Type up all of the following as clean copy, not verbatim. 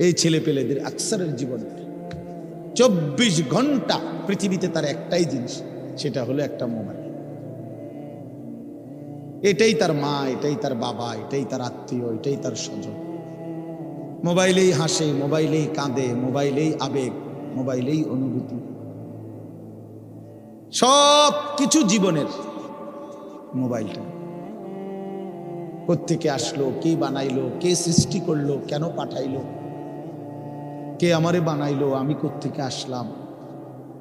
এই ছেলে পেলেদের আকসারের জীবন 24 ঘন্টা পৃথিবীতে তার একটাই জিনিস, সেটা হলো একটা মোবাইল। এটাই তার মা, এটাই তার বাবা, এটাই তার আত্মীয়, এটাই তার স্বজন। মোবাইলেই হাসে, মোবাইলেই কাঁদে, মোবাইলেই আবেগ, মোবাইলেই অনুভূতি, সব কিছু জীবনের মোবাইলটা। কোত্থেকে আসলো, কে বানাইলো, কে সৃষ্টি করলো, কেন পাঠাইলো, কে আমারে বানাইলো, আমি কোত্থেকে আসলাম,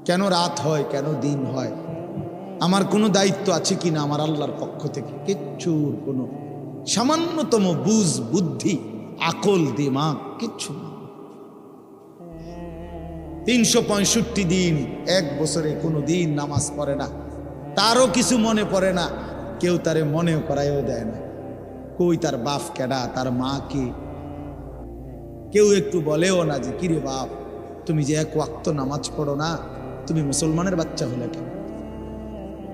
কেন রাত হয়, কেন দিন হয়, আমার কোনো দায়িত্ব আছে কিনা আমার আল্লাহর পক্ষ থেকে, কিচ্ছুর কোনো সামান্যতম বুঝ, বুদ্ধি, আকল, দিমাগ কিচ্ছু না। 365 দিন, এক বছরে কোনো দিন নামাজ পড়ে না, তারও কিছু মনে পড়ে না, কেউ তারে মনেও করাইও দেয় না। কই তার বাপ কেডা, তার মা কে, কেউ একটু বলেও না যে কিরে বাপ, তুমি যে এক ওয়াক্ত নামাজ পড়ো না, তুমি মুসলমানের বাচ্চা হলে কেন,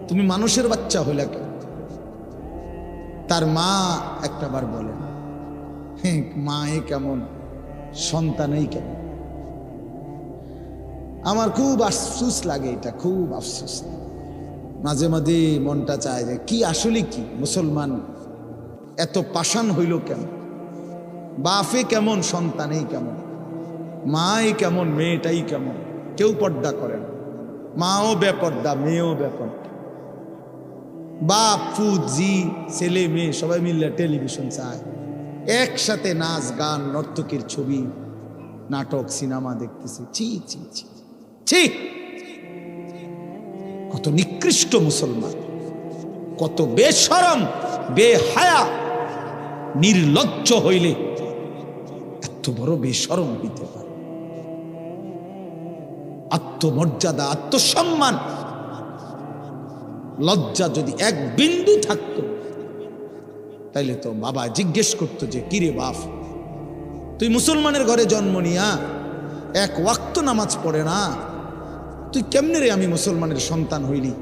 তুমি মানুষের বাচ্চা হলে কেন? তার মা একটাবার বলে, হ্যাঁ মা এ কেমন, সন্তানই কেমন। আমার খুব আফসোস লাগে, এটা খুব আফসোস। মাঝে মাঝে মনটা চায় যে কি আসলে কি মুসলমান এত পাষাণ হইল কেন? বাপে কেমন, সন্তানেই কেমন, মাই কেমন, মেয়েটাই কেমন। কেউ পর্দা করে না, মাও বেপর্দা, মেয়েও বেপর্দা। বাপ ফুত জি ছেলে মেয়ে সবাই মিলে টেলিভিশন চায়, একসাথে নাচ গান নর্তকীর ছবি, নাটক, সিনেমা দেখতেছে। ছি ছি ছি ছি, কত নিকৃষ্ট মুসলমান, কত বেশরম, বেহায়া, নির্লজ্জ হইলে এত বড় বেশরম হইতে পারে? আত্মমর্যাদা, আত্মসম্মান, লজ্জা যদি এক বিন্দু থাকতো, তাইলে তো বাবা জিজ্ঞেস করতো যে কিরে বাপ, তুই মুসলমানের ঘরে জন্ম নিয়া এক ওয়াক্ত নামাজ পড়ে না, তুই কেমনে রে আমি মুসলমানের সন্তান হইলি?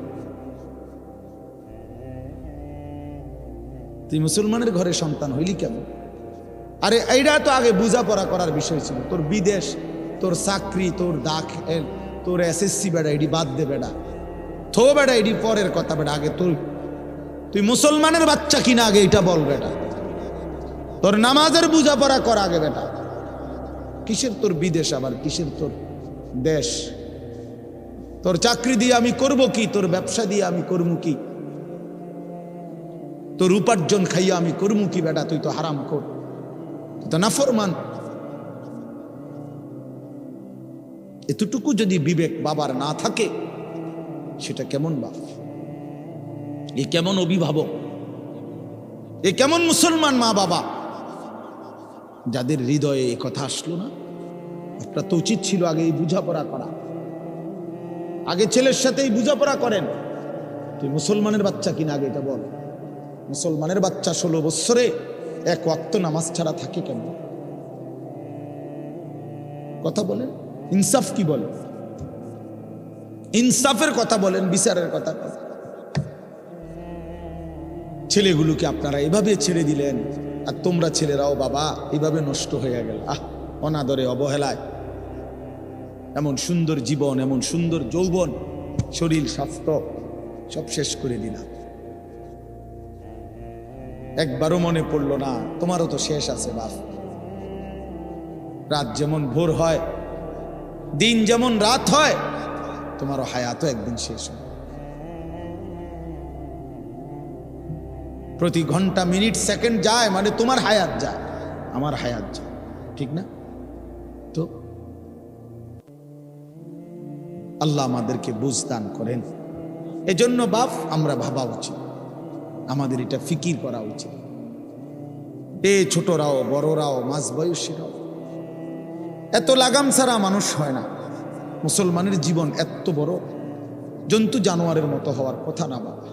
তুই মুসলমানের ঘরে সন্তান হইলি কেমন? আরে এইটা তো আগে বোঝাপড়া করার বিষয় ছিল। তোর বিদেশ, তোর চাকরি, তোর দাখিল, তোর এসএসসি বেড়া এডি বাদ দে বেড়া, থো বেড়া এডি পরের কথা বেড়া। আগে তুই মুসলমানের বাচ্চা কিনা আগে এটা বল বেটা। তোর নামাজের বোঝাপড়া কর আগে বেটা। কিসের তোর বিদেশ, আবার কিসের তোর দেশ? তোর চাকরি দিয়ে আমি করব কি, তোর ব্যবসা দিয়ে আমি করবো কি, তোর উপার্জন খাইয়া আমি করবো কি বেটা? তুই তো হারাম কর, তুই তো নাফরমান। এতটুকু যদি বিবেক বাবার না থাকে, সেটা কেমন বাপ, এ কেমন অভিভাবক, এ কেমন মুসলমান মা বাবা, যাদের হৃদয়ে এই কথা আসলো না? আপনার তো উচিত ছিল আগে এই বোঝাপড়া করা। আগে ছেলের সাথেই বোঝাপড়া করেন, তুই মুসলমানের বাচ্চা কিনা আগে এটা বল। মুসলমানের বাচ্চা 16 বছরে এক ওয়াক্ত নামাজ ছাড়া থাকে কেন? কথা বলেন, ইনসাফ কি বলেন? ইনসাফের কথা বলেন, বিচারের কথা বলেন। ছেলেগুলোকে আপনারা এভাবে ছেড়ে দিলেন, আর তোমরা ছেলেরাও বাবা এইভাবে নষ্ট হয়ে গেল। অনাদরে, অবহেলায় এমন সুন্দর জীবন, এমন সুন্দর যৌবন, শরীর, স্বাস্থ্য সব শেষ করে দিলাম। একবারও মনে পড়লো না তোমারও তো শেষ আছে বাপ। রাত যেমন ভোর হয়, দিন যেমন রাত হয়, তোমারও হায়াতও একদিন শেষ হয়। প্রতি ঘন্টা, মিনিট, সেকেন্ড যায় মানে তোমার হায়াত যায়, আমার হায়াত যায়, ঠিক না? তো আল্লাহ আমাদেরকে বুঝ দান করেন। এজন্য বাপ আমরা ভাবা উচিত, আমাদের এটা ফিকির করা উচিত। ছোটরাও, বড়রাও, মাঝ বয়সীরাও, এত লাগাম ছাড়া মানুষ হয় না। মুসলমানের জীবন এত বড়, জন্তু জানোয়ারের মতো হওয়ার কথা না বাবা।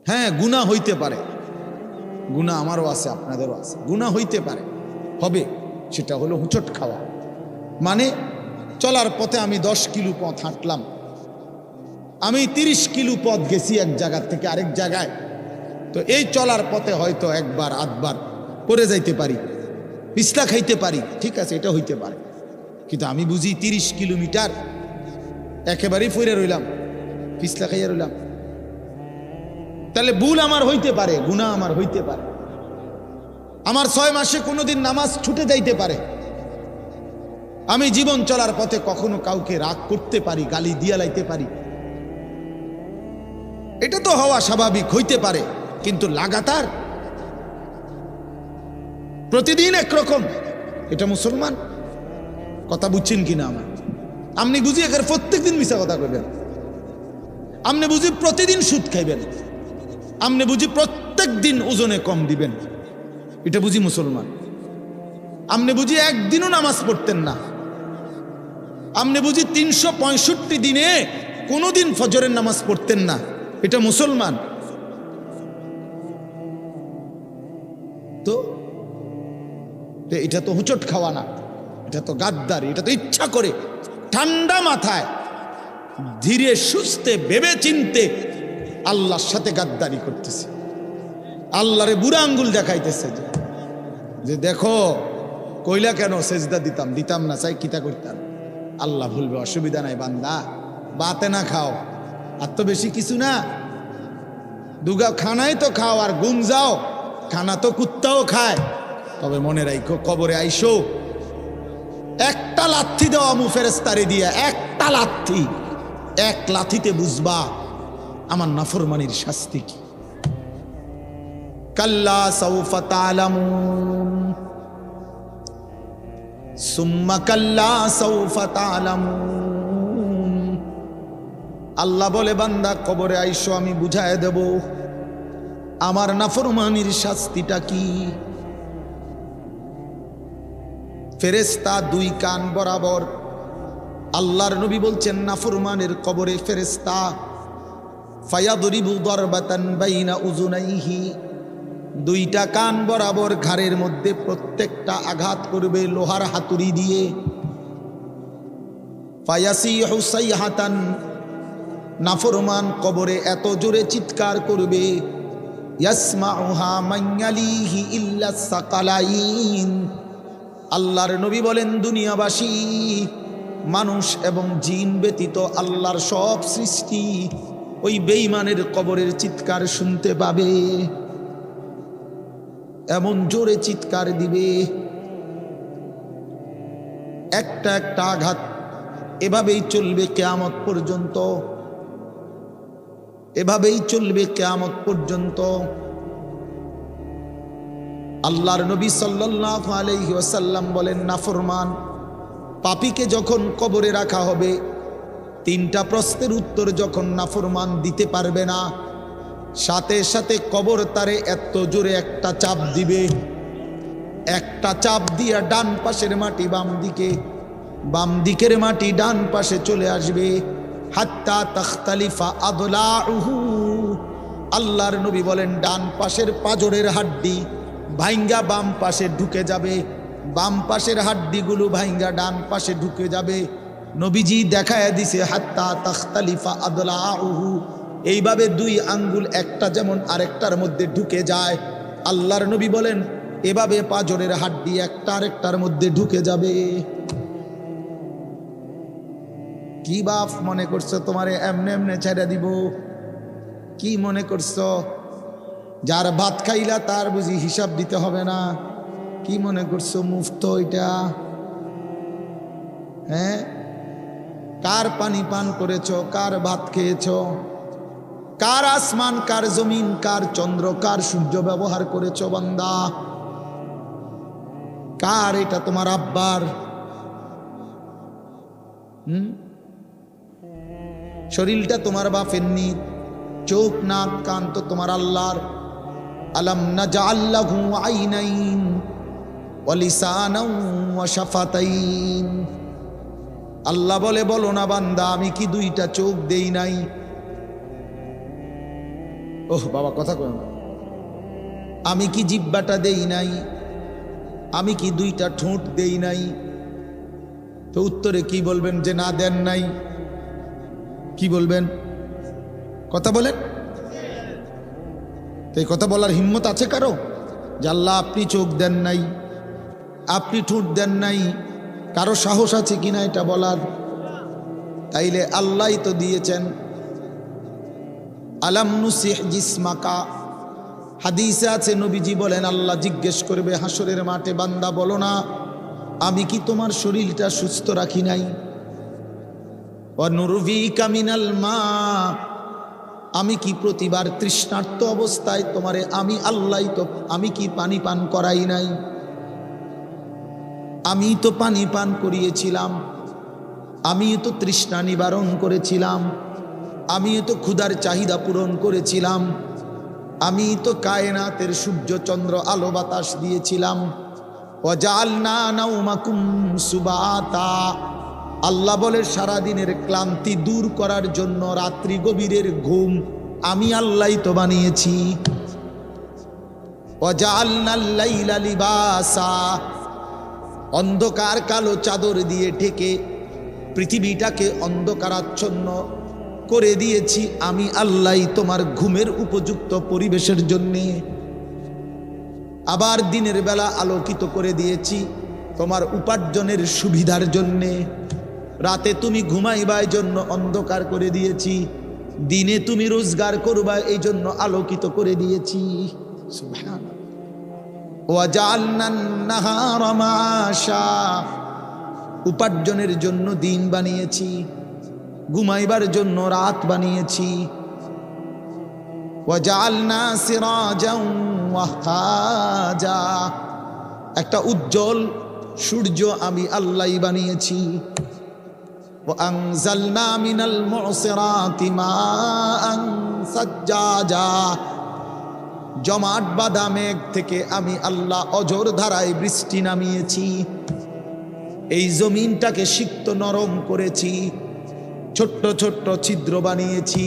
হ্যাঁ, গুনাহ হইতে পারে, গুনাহ আমারও আছে, আপনাদেরও আছে, গুনাহ হইতে পারে, হবে। সেটা হলো হুঁচট খাওয়া। মানে চলার পথে আমি 10 কিলো পথ হাঁটলাম, আমি 30 কিলো পথ গেছি এক জায়গা থেকে আরেক জায়গায়, তো এই চলার পথে হয়তো একবার আধবার পড়ে যাইতে পারি, পিছলা খাইতে পারি, ঠিক আছে, এটা হইতে পারে, কিন্তু আমি বুঝি 30 কিলোমিটার একেবারেই ফইরে রইলাম, পিছলা খাইয়া রইলাম, তাহলে ভুল আমার হইতে পারে, গুনাহ আমার হইতে পারে, আমার 6 মাসে কোনোদিন নামাজ ছুটে যাইতে পারে, আমি জীবন চলার পথে কখনো কাউকে রাগ করতে পারি, গালি দিয়া লাইতে পারি, এটা তো হওয়া স্বাভাবিক, হইতে পারে, কিন্তু লাগাতার প্রতিদিন একরকম, এটা মুসলমান? কথা বুঝছেন কিনা আমার? আপনি বুঝি এখানে প্রত্যেকদিন মিশা কথা কইবেন, আপনি বুঝি প্রতিদিন সুদ খাইবেন, আপনি বুঝি প্রত্যেক দিন ওজনে কম দিবেন, এটা বুঝি মুসলমান? আপনি বুঝি একদিনও নামাজ পড়তেন না, আপনি বুঝি 365 দিনে কোনোদিন ফজরের নামাজ পড়তেন না, এটা মুসলমান? তো এটা তো হুচট খাওয়া না, এটা তো গাদ্দারি, এটা তো ইচ্ছা করে ঠান্ডা মাথায় ধীরে সুস্থে ভেবে চিনতে আল্লাহর সাথে গাদ্দারি করতেছে, আল্লাহরে বুড়া আঙ্গুল দেখাইতেছে যে দেখো কইলা কেন সেজদা দিতাম না, চাই কিতা করতাম, আল্লাহ ভুলবে, অসুবিধা নাই বান্দা, বাতে না খাও, আর তো বেশি কিছু না, দুগা খানাই তো খাও, আর গুম যাও, খানা তো কুত্তাও খায়, তবে মনে রাখো কবরে আইসো একটা লাথি দেওয়া মু ফেরেস্তারে দিয়া, একটা লাথি, এক লাথিতে বুঝবা আমার নাফরমানির শাস্তি কি। কাল্লা সাউফা তা'লামুন সুম্মা কাল্লা সাউফা তা'লামুন, আল্লাহ বলে বান্দা কবরে আইসো, আমি বুঝায় দেব আমার নাফরমানির শাস্তিটা কি। ফেরেশতা 2 কান বরাবর, আল্লাহর নবী বলছেন নাফরমানের কবরে ফেরেশতা ফায়াদরিবু দারবাতান বাইনা উযুনাইহি, 2টা কান বরাবর ঘাড়ের মধ্যে প্রত্যেকটা আঘাত করবে লোহার হাতুড়ি দিয়ে। ফায়াসিহু সাইহাতান, নাফরমান কবরে এত জোরে চিৎকার করবে, ইয়াসমাউহা মান ইয়ালিহি ইল্লা সাকালাইন, আল্লাহর নবী বলেন দুনিয়াবাসী মানুষ এবং জিন ব্যতীত আল্লাহর সব সৃষ্টি ওই বেঈমানের কবরের চিৎকার শুনতে পাবে, এমন জোরে চিৎকার দিবে, একটা একটা আঘাত এভাবেই চলবে কিয়ামত পর্যন্ত, এভাবেই চলবে কিয়ামত পর্যন্ত। আল্লাহর নবী সাল্লাল্লাহু আলাইহি ওয়াসাল্লাম বলেন নাফরমান পাপীকে যখন কবরে রাখা হবে, 3টা প্রশ্নের উত্তর যখন নাফরমান দিতে পারবে না, সাথে সাথে কবর তারে এত জোরে একটা চাপ দিবে, একটা চাপ দিয়া ডান পাশের মাটি বাম দিকে, বাম দিকের মাটি ডান পাশে চলে আসবে, হাত্তা তাখতালিফা আদলাউহু, আল্লাহর নবী বলেন ডান পাশের পাজরের হাড্ডি ভাইঙ্গা বাম পাশে ঢুকে যাবে, বাম পাশের হাড্ডিগুলো ভাইঙ্গা ডান পাশে ঢুকে যাবে। নবীজি দেখায় দিছে হাত্তা তাখতালিফা আদলাউহু, এইভাবে 2 আঙ্গুল একটা যেমন আরেকটার মধ্যে ঢুকে যায়, আল্লাহর নবী বলেন এভাবে পাজরের হাড্ডি একটা আরেকটার মধ্যে ঢুকে যাবে। কি বাপ মনে করছো তোমারে এমনে এমনে ছেড়ে দিব? কি মনে করছো যার ভাত খাইলা তার বুঝি হিসাব দিতে হবে না? কি মনে করছো মুফত এটা? হ্যাঁ, কার পানি পান করেছো, কার ভাত খেয়েছো, কার আসমান, কার জমিন, কার চন্দ্র, কার সূর্য ব্যবহার করেছো বান্দা? কার এটা? তোমার আব্বার? শরীরটা তোমার বাপের নি, চোখ নাক কান তো তোমার আল্লাহর। আলাম নাজআল লাহু আইনাইন ওয়া লিসানান ওয়া শাফাতাইন, আল্লাহ বলে বলো না বান্দা আমি কি 2টা চোখ দেই নাই? ওহ বাবা কথা কয় না, আমি কি জিহ্বাটা দেই নাই? আমি কি 2টা ঠোঁট দেই নাই? তো উত্তরে কি বলবেন যে না দেন নাই? কি বলবেন? কথা বলেন। তো এই কথা বলার হিম্মত আছে কারো যে আল্লাহ আপনি চোখ দেন নাই, আপনি ঠোঁট দেন নাই, কারো সাহস আছে কিনা এটা বলার? তাইলে আল্লাহই তো দিয়েছেন। আলাম নুসিহ জিসমাকা, হাদিসে আছে নবীজি বলেন আল্লাহ জিজ্ঞেস করবে হাসরের মাঠে, বান্দা বলো না আমি কি তোমার শরীরটা সুস্থ রাখি নাই? ওয়া নুরভিকা মিনাল মা, আমি কি প্রতিবার তৃষ্ণার্ত অবস্থায় তোমারে আমি আল্লাহ তো আমি কি পানি পান করাই নাই? আমি তো পানি পান করিয়েছিলাম, আমি তো তৃষ্ণা নিবারণ করেছিলাম, আমি তো ক্ষুধার চাহিদা পূরণ করেছিলাম, আমি তো কায়নাতের সূর্য চন্দ্র আলো বাতাস দিয়েছিলাম। ওয়াজআলনা নাওমাকুম সুবাতা, আল্লাহ বলে সারাদিনের ক্লান্তি দূর করার জন্য রাত্রি গভীরের ঘুম আমি আল্লাহই তো বানিয়েছি। ওয়াজআলনাল লাইলা লিবাসা, অন্ধকার কালো চাদর দিয়ে ঢেকে পৃথিবীটাকে অন্ধকারাচ্ছন্ন করে দিয়েছি আমি আল্লাহই তোমার ঘুমের উপযুক্ত পরিবেশের জন্যে। আবার দিনের বেলা আলোকিত করে দিয়েছি তোমার উপার্জনের সুবিধার জন্যে। রাতে তুমি ঘুমাইবার জন্য অন্ধকার করে দিয়েছি, দিনে তুমি রোজগার করবা এই জন্য আলোকিত করে দিয়েছি। সুবহানাল্লাহ। ওয়াজআলনান নাহারা মাশা, উপার্জনের জন্য দিন বানিয়েছি, ঘুমাইবার জন্য রাত বানিয়েছি। ওয়াজআলনা সিরাজাও ওয়াহাজা, একটা উজ্জ্বল সূর্য আমি আল্লাহই বানিয়েছি। ওয়ানজালনা মিনাল মুসিরাতি মাআন সাজ্জাজা, জমাট বাঁধা মেঘ থেকে আমি আল্লাহ অঝোর ধারায় বৃষ্টি নামিয়েছি। এই জমিনটাকে সিক্ত নরম করেছি, ছোট্ট ছোট্ট ছিদ্র বানিয়েছি।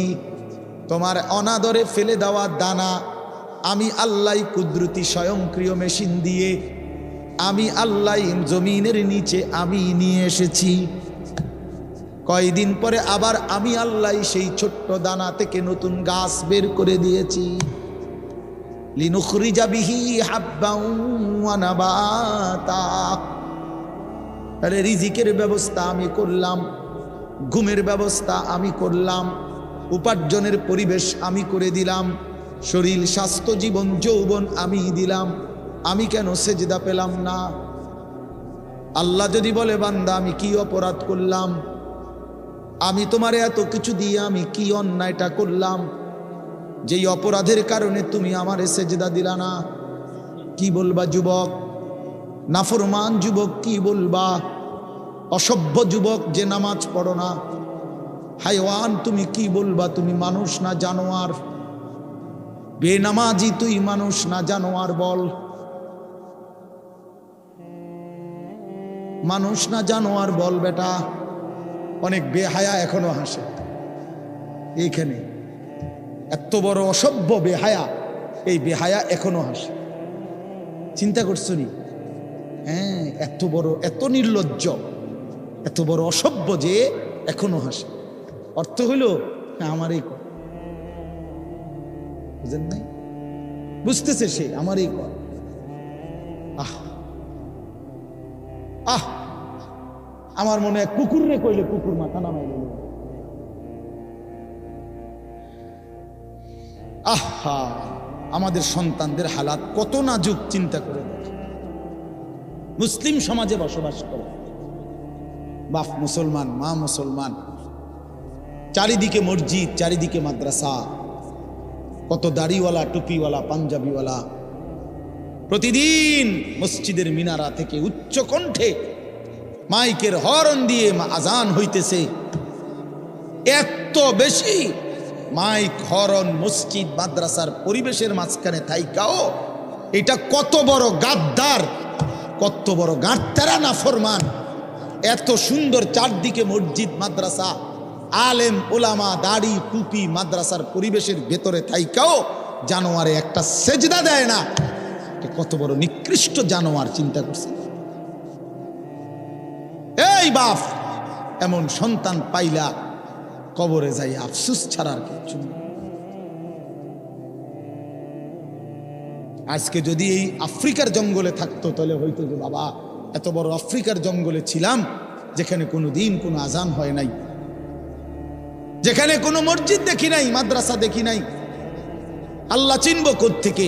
তোমার অনাদরে ফেলে দেওয়া দানা আমি আল্লাহ কুদরতি স্বয়ংক্রিয় মেশিন দিয়ে আমি আল্লাহ জমিনের নিচে আমি নিয়ে এসেছি। কয়দিন পরে আবার আমি আল্লাহ সেই ছোট্ট দানা থেকে নতুন গাছ বের করে দিয়েছি। লিনুখরিজা বিহি হাব্বাও ওয়া নাবাতা, তাহলে রিজিকের ব্যবস্থা আমি করলাম, ঘুমের ব্যবস্থা আমি করলাম, উপার্জনের পরিবেশ আমি করে দিলাম, শরীর স্বাস্থ্য জীবন যৌবন আমি দিলাম। আমি কেন সেজদা পেলাম না? আল্লাহ যদি বলে বান্দা আমি কি অপরাধ করলাম, আমি তোমারে এত কিছু দিয়ে আমি কি অন্যায়টা করলাম যেই অপরাধের কারণে তুমি আমারে সেজদা দিলা না? কি বলবা যুবক? নাফরমান যুবক কি বলবা? অসভ্য যুবক যে নামাজ পড়ো না, হাইওয়ান তুমি কি বলবা? তুমি মানুষ না জানোয়ার? বেনামাজি তুই মানুষ না জানোয়ার? বল, মানুষ না জানোয়ার বল বেটা। অনেক বেহায়া এখনো হাসে এইখানে, এত বড় অসভ্য বেহায়া, এই বেহায়া এখনো হাসে। চিন্তা করছো নি? হ্যাঁ, এত বড়, এত নির্লজ্জ, এত বড় অসভ্য যে এখনো হাসে। অর্থ হইল আমারই কর, বুঝেন নাই? বুঝতেছে সে আমারই কর। আহ আহ আমার মনে হয় কুকুর রে কইলে কুকুর মাথা নামাই গেল। আহা, আমাদের সন্তানদের হালাত কত নাজুক, চিন্তা করে দেখো। মুসলিম সমাজে বসবাস করে, বাপ মুসলমান, মা মুসলমান, চারিদিকে মসজিদ, চারিদিকে মাদ্রাসা, কত দাড়িওয়ালা, টুপিওয়ালা, পাঞ্জাবিওয়ালা প্রতিদিন মসজিদের মিনারা থেকে উচ্চ কণ্ঠে মাইকের হর্ন দিয়ে আজান হইতেছে। এত বেশি মাইক হর্ন মসজিদ মাদ্রাসার পরিবেশের মাঝখানে থাইকাও এটা কত বড় গাদ্দার, কত বড় গাদ্দারা নাফরমান। এত সুন্দর চারদিকে মসজিদ মাদ্রাসা, আলেম ওলামা, দাড়ি টুপি, মাদ্রাসার পরিবেশের ভেতরে থাইকাও জানোয়ারে একটা সেজদা দেয় না। কত বড় নিকৃষ্ট জানোয়ার, চিন্তা করছে। এই বাপ, এমন সন্তান পাইলা কবরে যাই আফসোস ছাড়ার কিছু নেই। আজকে যদি এই আফ্রিকার জঙ্গলে থাকতো তাহলে হয়তো যে বাবা এত বড় আফ্রিকার জঙ্গলে ছিলাম যেখানে কোনো দিন কোনো আজান হয় নাই, যেখানে কোনো মসজিদ দেখি নাই, মাদ্রাসা দেখি নাই। আল্লাহ চিনব কোত্থেকে?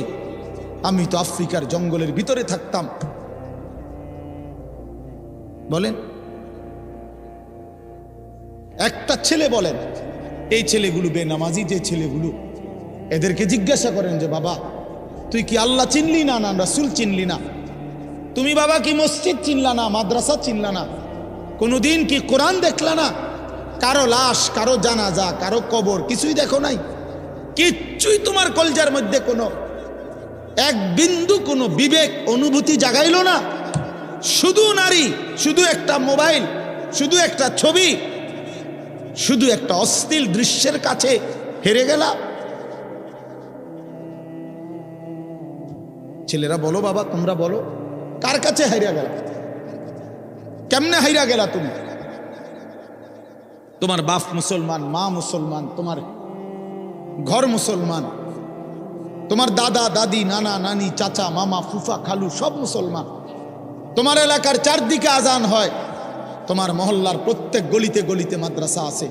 আমি তো আফ্রিকার জঙ্গলের ভিতরে থাকতাম। বলেন, একটা ছেলে বলেন, এই ছেলেগুলো বেনামাজি যে ছেলেগুলো, এদেরকে জিজ্ঞাসা করেন যে বাবা তুই কি আল্লাহ চিনলি না, না রাসূল চিনলি না? তুমি বাবা কি মসজিদ চিনলা না, মাদ্রাসা চিনলা না? কোনোদিন কি কোরআন দেখলা না? কারো লাশ, কারো জানাজা, কারো কবর কিছুই দেখো নাই? কিচ্ছুই তোমার কলজার মধ্যে কোনো এক বিন্দু কোনো বিবেক অনুভূতি জাগাইলো না? শুধু নারী, শুধু একটা মোবাইল, শুধু একটা ছবি, শুধু একটা অশ্লীল দৃশ্যের কাছে হেরে গেলা। ছেলেরা বলো বাবা, তোমরা বলো, কার কাছে হাইরা গেলা? কেমনে হাইরা গেলা তুমি? তোমার বাপ মুসলমান, মা মুসলমান, তোমার ঘর মুসলমান, তোমার দাদা দাদি, নানা নানি, চাচা মামা, ফুফা খালু সব মুসলমান। তোমার এলাকার চারদিকে আজান হয়, তোমার মহল্লার প্রত্যেক গলিতে গলিতে মাদ্রাসা আছে,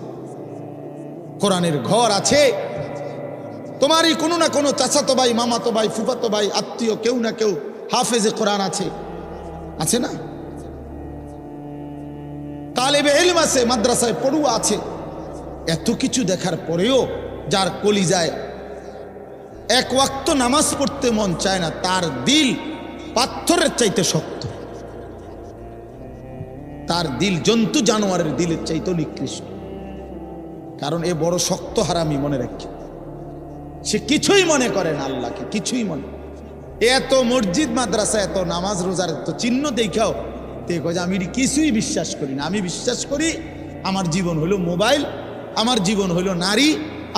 কোরআনের ঘর আছে। তোমারই কোনো না কোনো চাচাতো ভাই, মামাতো ভাই, ফুফাতো ভাই, আত্মীয় কেউ না কেউ হাফেজে কোরআন আছে, আছে না? তালেবে ইলম আছে, মাদ্রাসায় পড়ুয়া আছে। এত কিছু দেখার পরেও যার কলিজায় এক ওয়াক্ত নামাজ পড়তে মন চায় না, তার দিল পাথরের চাইতে শক্ত, তার দিল জন্তু জানোয়ারের দিলের চাইতে নিকৃষ্ট। কারণ এ বড় শক্ত হারামি, মনে রাখি। সে কিছুই মনে করে না আল্লাহকে, কিছুই মনে। এত মসজিদ মাদ্রাসা, এত নামাজ রোজার এত চিহ্ন দেখাও আমি কিছুই বিশ্বাস করি না। আমি বিশ্বাস করি আমার জীবন হলো মোবাইল, আমার জীবন হলো নারী,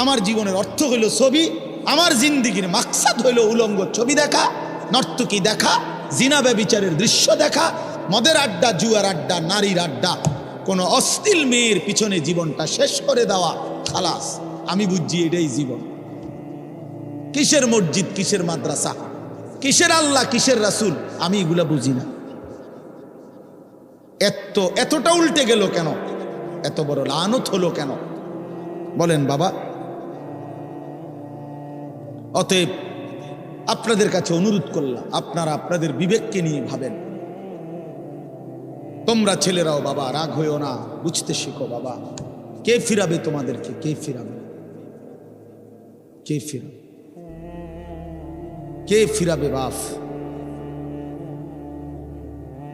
আমার জীবনের অর্থ হলো ছবি, আমার জিন্দিগির মাকসাদ হলো উলঙ্গ ছবি দেখা, নর্তকী দেখা, জিনা ব্যভিচারের দৃশ্য দেখা, মদের আড্ডা, জুয়ার আড্ডা, নারীর আড্ডা, কোনো অশ্লীল মেয়ের পিছনে জীবনটা শেষ করে দেওয়া, খালাস। আমি বুঝছি এটাই জীবন। কিসের মসজিদ, কিসের মাদ্রাসা, কিসের আল্লাহ, কিসের রাসূল, আমি এগুলা বুঝি না। এতটা উল্টে গেল কেন? এত বড় লানত হলো কেন? বলেন বাবা। অতএব আপনাদের কাছে অনুরোধ করলাম, আপনারা আপনাদের বিবেককে নিয়ে ভাবেন। তোমরা ছেলেরাও বাবা রাগ হইও না, বুঝতে শিখো বাবা। কে ফিরাবে তোমাদেরকে? কে ফিরাবে? কে ফিরাবে? কে ফিরাবে বাপ?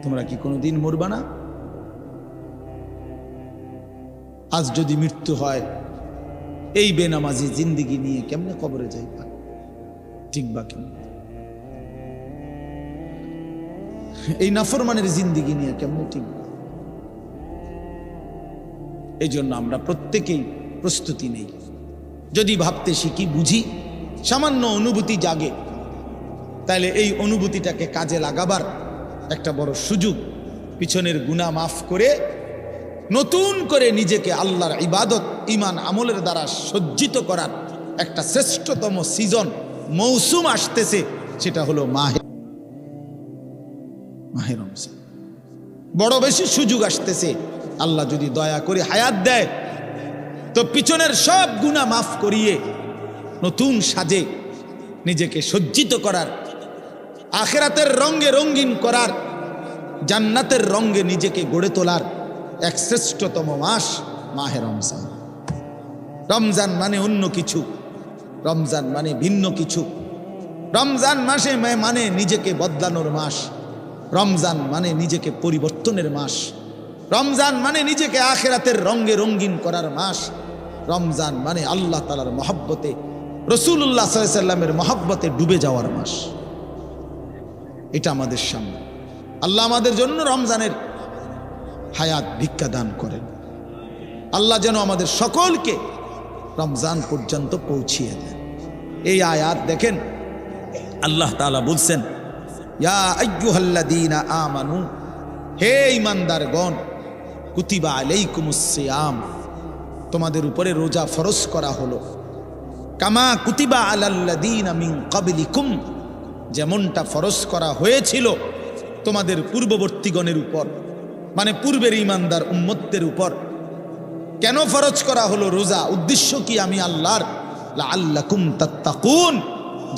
তোমরা কি কোনোদিন মরবা না? আজ যদি মৃত্যু হয়, এই বেনামাজি জিন্দিগি নিয়ে কেমনে কবরে যাইবা? ঠিক বা কেমন? এই নাফরমানের জিন্দিগি নিয়ে কেমনে টিকবা? এই জন্য আমরা প্রত্যেকেই প্রস্তুতি নেই। যদি ভাবতে শিখি, বুঝি, সামান্য অনুভূতি জাগে, তাহলে এই অনুভূতিটাকে কাজে লাগাবার একটা বড় সুযোগ। পিছনের গুনাহ মাফ করে নতুন করে নিজেকে আল্লাহর ইবাদত, ঈমান, আমলের দ্বারা সজ্জিত করার একটা শ্রেষ্ঠতম সিজন, মৌসুম আসতেছে, সেটা হলো মাহে রমজান। বড় বেশি সুযোগ আসতেছে। আল্লাহ যদি দয়া করে হায়াত দেয়, তো পিছনের সব গুনাহ মাফ করিয়ে নতুন সাজে নিজেকে সজ্জিত করার, আখিরাতের রঙে রঙিন করার, জান্নাতের রঙে নিজেকে গড়ে তোলার এক শ্রেষ্ঠতম মাস মাহে রমজান। রমজান মানে অন্য কিছু, রমজান মানে ভিন্ন কিছু। রমজান মাসে মানে নিজেকে বদলানোর মাস, রমজান মানে নিজেকে পরিবর্তনের মাস, রমজান মানে নিজেকে আখিরাতের রঙে রঙিন করার মাস, রমজান মানে আল্লাহ তাআলার মহব্বতে, রাসূলুল্লাহ সাল্লাল্লাহু আলাইহি ওয়াসাল্লামের মহব্বতে ডুবে যাওয়ার মাস। এটা আমাদের সামনে। আল্লাহ আমাদের জন্য রমজানের হায়াত ভিক্ষা দান করেন। আল্লাহ যেন আমাদের সকলকে রমজান পর্যন্ত পৌঁছিয়ে দেন। এই আয়াত দেখেন, আল্লাহ তাআলা বলছেন, ইয়া আইয়ুহাল্লাযীনা আমানু, হে ঈমানদারগণ, কুতিবা আলাইকুমুস সিয়াম, তোমাদের উপরে রোজা ফরজ করা হলো, কামা কুতিবা আলাল্লাযীনা মিন ক্বাবলিকুম, যেমনটা ফরজ করা হয়েছিল তোমাদের পূর্ববর্তীগণের উপর, মানে পূর্বের ঈমানদার উম্মতদের উপর কেন ফরজ করা হলো রোজা? উদ্দেশ্য কি? আমি আল্লাহর লাআল্লাকুম তাত্তাকুন,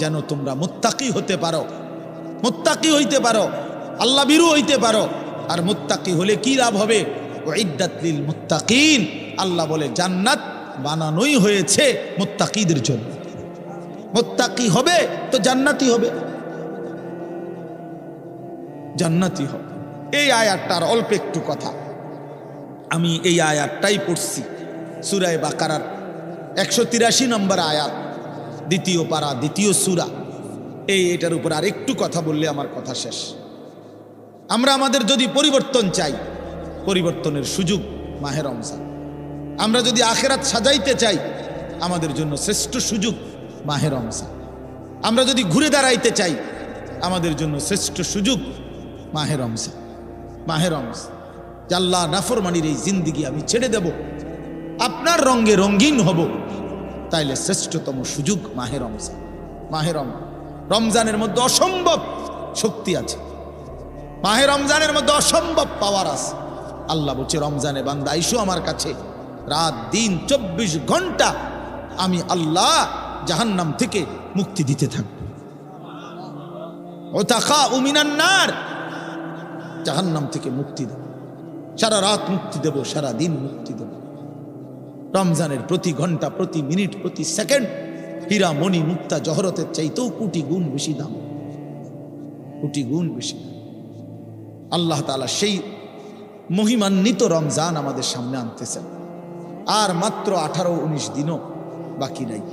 যেন তোমরা মুত্তাকি হতে পারো, মুত্তাকি হইতে পারো, আল্লাহ ভীরু হইতে পারো। আর মুত্তাকি হলে কি লাভ হবে? উইদ্দাত লিল মুত্তাকিন, আল্লাহ বলে জান্নাত বানানোই হয়েছে মুত্তাকিদের জন্য। মুত্তাকি হবে তো জান্নাতি হবে, জান্নাতি হবে। এই আয়াতটার অল্প একটু কথা, আমি এই আয়াতটাই পড়ছি সূরা বাকারার 183 নম্বর আয়াত, দ্বিতীয় পারা, দ্বিতীয় সূরা। এটার উপর আর একটু কথা বললে আমার কথা শেষ। আমরা আমাদের যদি পরিবর্তন চাই, পরিবর্তনের সুযোগ মাহে রমজান। আমরা যদি আখিরাত সাজাইতে চাই, আমাদের জন্য শ্রেষ্ঠ সুযোগ মাহে রমজান। আমরা যদি ঘুরে দাঁড়াইতে চাই, আমাদের জন্য শ্রেষ্ঠ সুযোগ মাহে রমজান। মাহে রমজান, আল্লাহ নাফরমানির এই জিন্দিগি আমি ছেড়ে দেব, আপনার রঙে রঙিন হব, তাইলে শ্রেষ্ঠতম সুযোগ মাহে রমজান। মাহে রমজানের মধ্যে অসম্ভব শক্তি আছে, মাহে রমজানের মধ্যে অসম্ভব পাওয়ার আছে। আল্লাহ বলছে রমজানে বান্দা আইসো আমার কাছে, রাত দিন 24 ঘন্টা আমি আল্লাহ জাহান্নাম থেকে মুক্তি দিতে থাকব। ওতাখাউ মিনান নার, জাহান্নাম থেকে মুক্তি দেব, সারা রাত মুক্তি দেব, সারা দিন মুক্তি দেব। রমজানের প্রতি ঘন্টা, প্রতি মিনিট, প্রতি সেকেন্ড হীরা মণি মুক্তা জহরতের চাইতেও কোটি গুণ বেশি দাম, কোটি গুণ বেশি দাম। আল্লাহ তাআলা সেই মহিমান্বিত রমজান আমাদের সামনে আনতেছেন। আর মাত্র 18-19 দিনও বাকি নাই।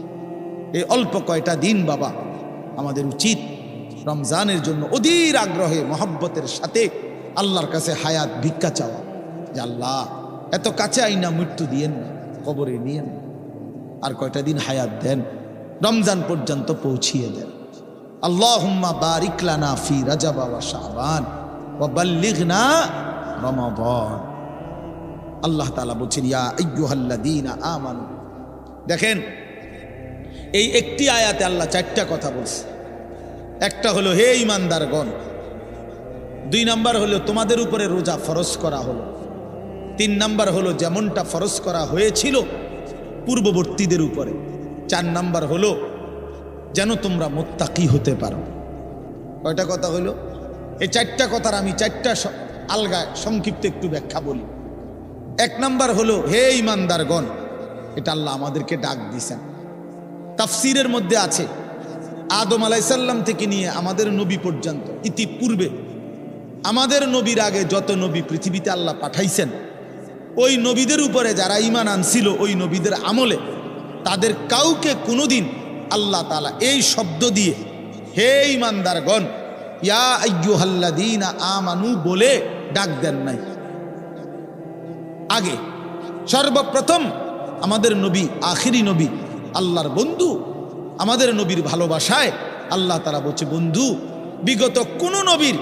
এই অল্প কয়টা দিন বাবা, আমাদের উচিত রমজানের জন্য অধীর আগ্রহে মহব্বতের সাথে আল্লাহর কাছে হায়াত ভিক্ষা চাওয়া, যে আল্লাহ এত কাছে আইনা মৃত্যু দিয়েন না, কবরে নিয়েন, আর কয়টা দিন হায়াত দেন, রমজান পর্যন্ত পৌঁছিয়ে দেন। আল্লাহুম্মা বারিক লানা ফি রাজাব ওয়া শাবান ওয়া বাল্লিগনা রমাদান। আল্লাহ তাআলা বলছেন ইয়া আইয়ুহাল্লাযীনা আমানু। দেখেন এই একটি আয়াতে আল্লাহ 4টা কথা বলছে। একটা হলো হে ঈমানদারগণ, 2 নাম্বার হলো তোমাদের উপরে রোজা ফরজ করা হলো, 3 নাম্বার হলো যেমনটা ফরজ করা হয়েছিল পূর্ববর্তীদের উপরে, 4 নাম্বার হলো যেন তোমরা মুত্তাকি হতে পারো। কয়টা কথা হলো? এই 4টা কথার আমি 4টা আলগা সংক্ষিপ্ত একটু ব্যাখ্যা বলি। 1 নাম্বার হলো হে ঈমানদারগণ, এটা আল্লাহ আমাদেরকে ডাক দিয়েছেন। তাফসীরের মধ্যে আছে আদম আলাইহিস সালাম থেকে নিয়ে আমাদের নবী পর্যন্ত, ইতিপূর্বে আমাদের নবীর আগে যত নবী পৃথিবীতে আল্লাহ পাঠাইছেন, ওই নবীদের উপরে যারা ঈমান আনছিল, ওই নবীদের আমলে তাদের কাউকে কোনোদিন আল্লাহ তাআলা এই শব্দ দিয়ে হে ঈমানদারগণ ইয়া আইয়ুহাল্লাযীনা আমানু বলে ডাক দেন নাই। আগে সর্বপ্রথম আমাদের নবী, আখিরি নবী, আল্লাহর বন্ধু, আমাদের নবীর ভালোবাসায় আল্লাহ তাআলা বলছে বন্ধু, বিগত কোন নবীর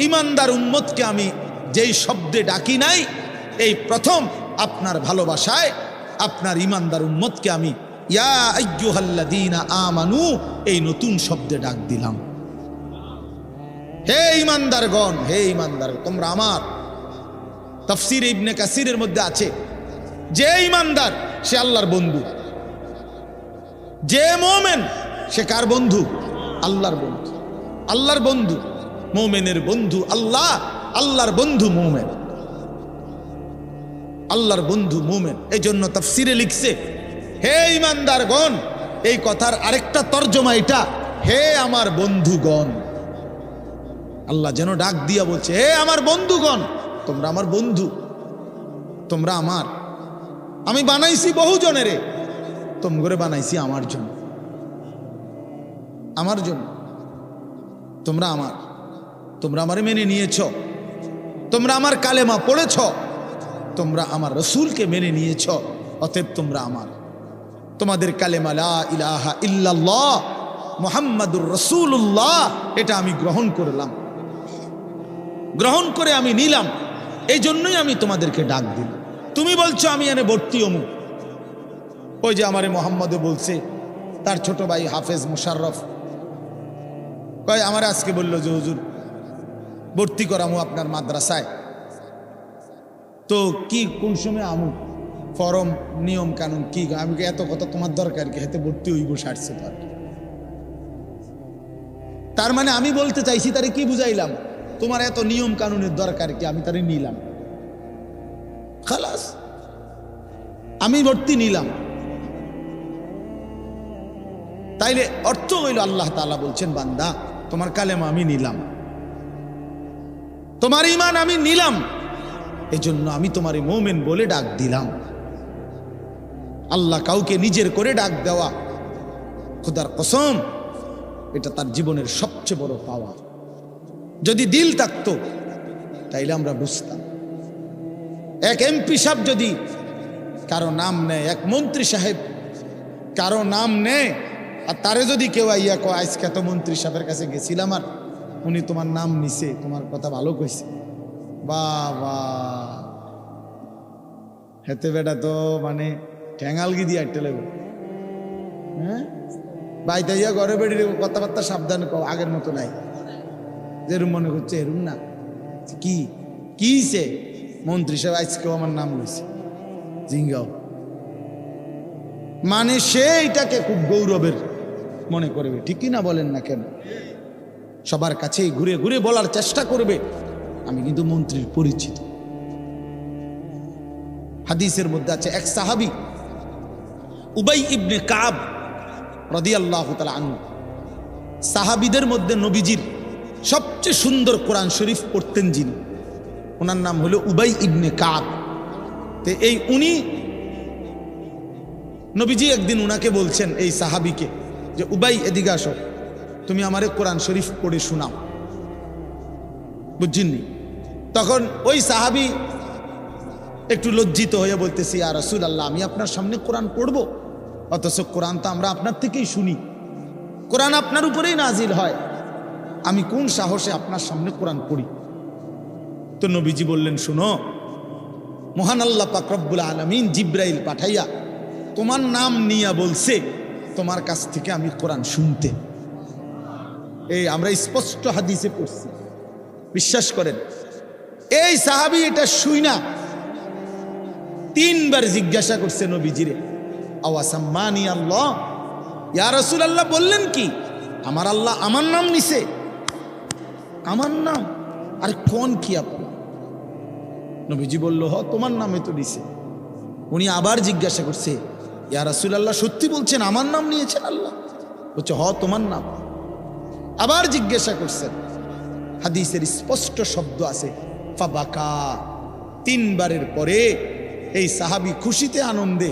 ঈমানদার উম্মতকে আমি যেই শব্দে ডাকি নাই, এই প্রথম আপনার ভালোবাসায় আপনার ঈমানদার উম্মতকে আমি ইয়া আইয়ুহাল্লাযীনা আমানু এই নতুন শব্দে ডাক দিলাম। হে ঈমানদারগণ, হে ঈমানদার তোমরা আমার। তাফসীর ইবনে কাসিরের মধ্যে আছে যে ঈমানদার সে আল্লাহর বন্ধু, যে মুমিন সে কার বন্ধু? আল্লাহর বন্ধু। আল্লাহর বন্ধু, মুমিনের বন্ধু আল্লাহ, আল্লাহর বন্ধু মুমিন, আল্লাহর বন্ধু মুমিন। এই জন্য তাফসীরে লিখছে হে ঈমানদারগণ, এই কথার আরেকটা তর্জমা এটা, হে আমার বন্ধুগণ। আল্লাহ যেন ডাক দিয়া বলছে হে আমার বন্ধুগণ, তোমরা আমার বন্ধু, তোমরা আমার। আমি বানাইছি বহু জনেরে, তোমরা বানাইছি আমার জন্য, আমার জন্য। তোমরা আমার, তোমরা আমারে মেনে নিয়েছ, তোমরা আমার কালেমা পড়েছ, তোমরা আমার রসুলকে মেনে নিয়েছ, অতএব তোমরা আমার। তোমাদের কালেমা লা ইলাহা ইল্লাল্লাহ মুহাম্মাদুর রাসূলুল্লাহ এটা আমি গ্রহণ করলাম, গ্রহণ করে আমি নিলাম, এই জন্যই আমি তোমাদেরকে ডাক দিলাম। তুমি বলছো আমি এনে ভর্তি হমু, ওই যে আমারে মোহাম্মদে বলছে, তার ছোট ভাই হাফেজ মুশাররফ কয় আমার আজকে বললো যে হুজুর ভর্তি করামো আপনার মাদ্রাসায়, তো কি কোন সময় আমু ফরম নিয়ম কানুন কি? আমি এত কথা তোমার দরকার কি? হাতে ভর্তি হইব 60 তো। তার মানে আমি বলতে চাইছি, তারে কি বুঝাইলাম? তোমার এত নিয়ম কানুনের দরকার কি? আমি তারে নিলাম, খালাস, আমি ভর্তি নিলাম। তাইলে অর্থ হইল আল্লাহ তাআলা বলছেন, বান্দা তোমার কালেমা আমি নিলাম, তোমার ঈমান আমি নিলাম, এজন্য আমি তোমারে মুমিন বলে ডাক দিলাম। আল্লাহ কাউকে নিজের করে ডাক দেওয়া, খোদার কসম, এটা তার জীবনের সবচেয়ে বড় পাওয়া। যদি দিল থাকতো তাইলে আমরা বুঝতাম। এক এমপি সাহেব যদি কারো নাম নেয়, এক মন্ত্রী সাহেব কারো নাম নেয়, আর তারে যদি কেউ আইয়া কয় আজকে তো মন্ত্রী সাহেবের কাছে গেছিলাম আর উনি তোমার নাম নিছে, তোমার কথা ভালো কইছে, বাবা হেতে বেটা তো মানে ঠ্যাঙালগি দিয়ে আটতে লাগবে। হ্যাঁ, বাইতাইয়া ঘরে বেড়ে কথাবার্তা সাবধান কও, আগের মতো নাই। যেরুম মনে করছে এরুম না। কি কিছে মন্ত্রী সাহেব আজকেও আমার নাম লইছে, জিঙ্গাও, মানে সে এটাকে খুব গৌরবের মনে করবে। ঠিক কি না বলেন না কেন? সবার কাছে ঘুরে ঘুরে বলার চেষ্টা করবে, আমি কিন্তু মন্ত্রীর পরিচিত। হাদিসের মধ্যে আছে এক সাহাবী উবাই ইবনে কাব রাদিয়াল্লাহু তাআলা আনহু, সাহাবীদের মধ্যে নবীজির সবচেয়ে সুন্দর কোরআন শরীফ পড়তেন যিনি, ওনার নাম হলো উবাই ইবনে কাব। তো এই উনি নবীজি একদিন উনাকে বলছেন, এই সাহাবীকে, যে উবাই এদিকে আসো, তুমি আমারে কোরআন শরীফ পড়ে শোনাও, বুঝছেননি? তখন ওই সাহাবী একটু লজ্জিত হয়ে বলতেছি, ইয়া রাসূলুল্লাহ, আমি আপনার সামনে কোরআন পড়বো, অথচ কোরআন তো আমরা আপনার থেকেই শুনি, কোরআন আপনার উপরেই নাজিল হয়, আমি কোন সাহসে আপনার সামনে কোরআন পড়ি? তো নবীজি বললেন, শুনো, মহান আল্লাহ পাক রব্বুল আলামিন জিব্রাইল পাঠাইয়া তোমার নাম নিয়া বলছে তোমার কাছ থেকে আমি কোরআন শুনতে। এই আমরা স্পষ্ট হাদিসে পড়ছি, বিশ্বাস করেন। এই সাহাবী এটা শুইনা 3 বার জিজ্ঞাসা করছে নবীজিরে, আওয়াসাম্মানি আল্লাহ, ইয়া রাসূলুল্লাহ বললেন কি আমার আল্লাহ আমার নাম নিছে? আমার নাম? আরে কোন কি আপনি? নবীজি বলল, হ তোমার নামে তো নিছে। উনি আবার জিজ্ঞাসা করছে, ইয়া রাসূলুল্লাহ সত্যি বলছেন আমার নাম নিয়েছেন আল্লাহ? বলছে, হ তোমার নাম। আবার জিজ্ঞাসা করছেন, হাদিসের স্পষ্ট শব্দ আছে ফাবাকা। 3 বারের পরে এই সাহাবী খুশিতে আনন্দে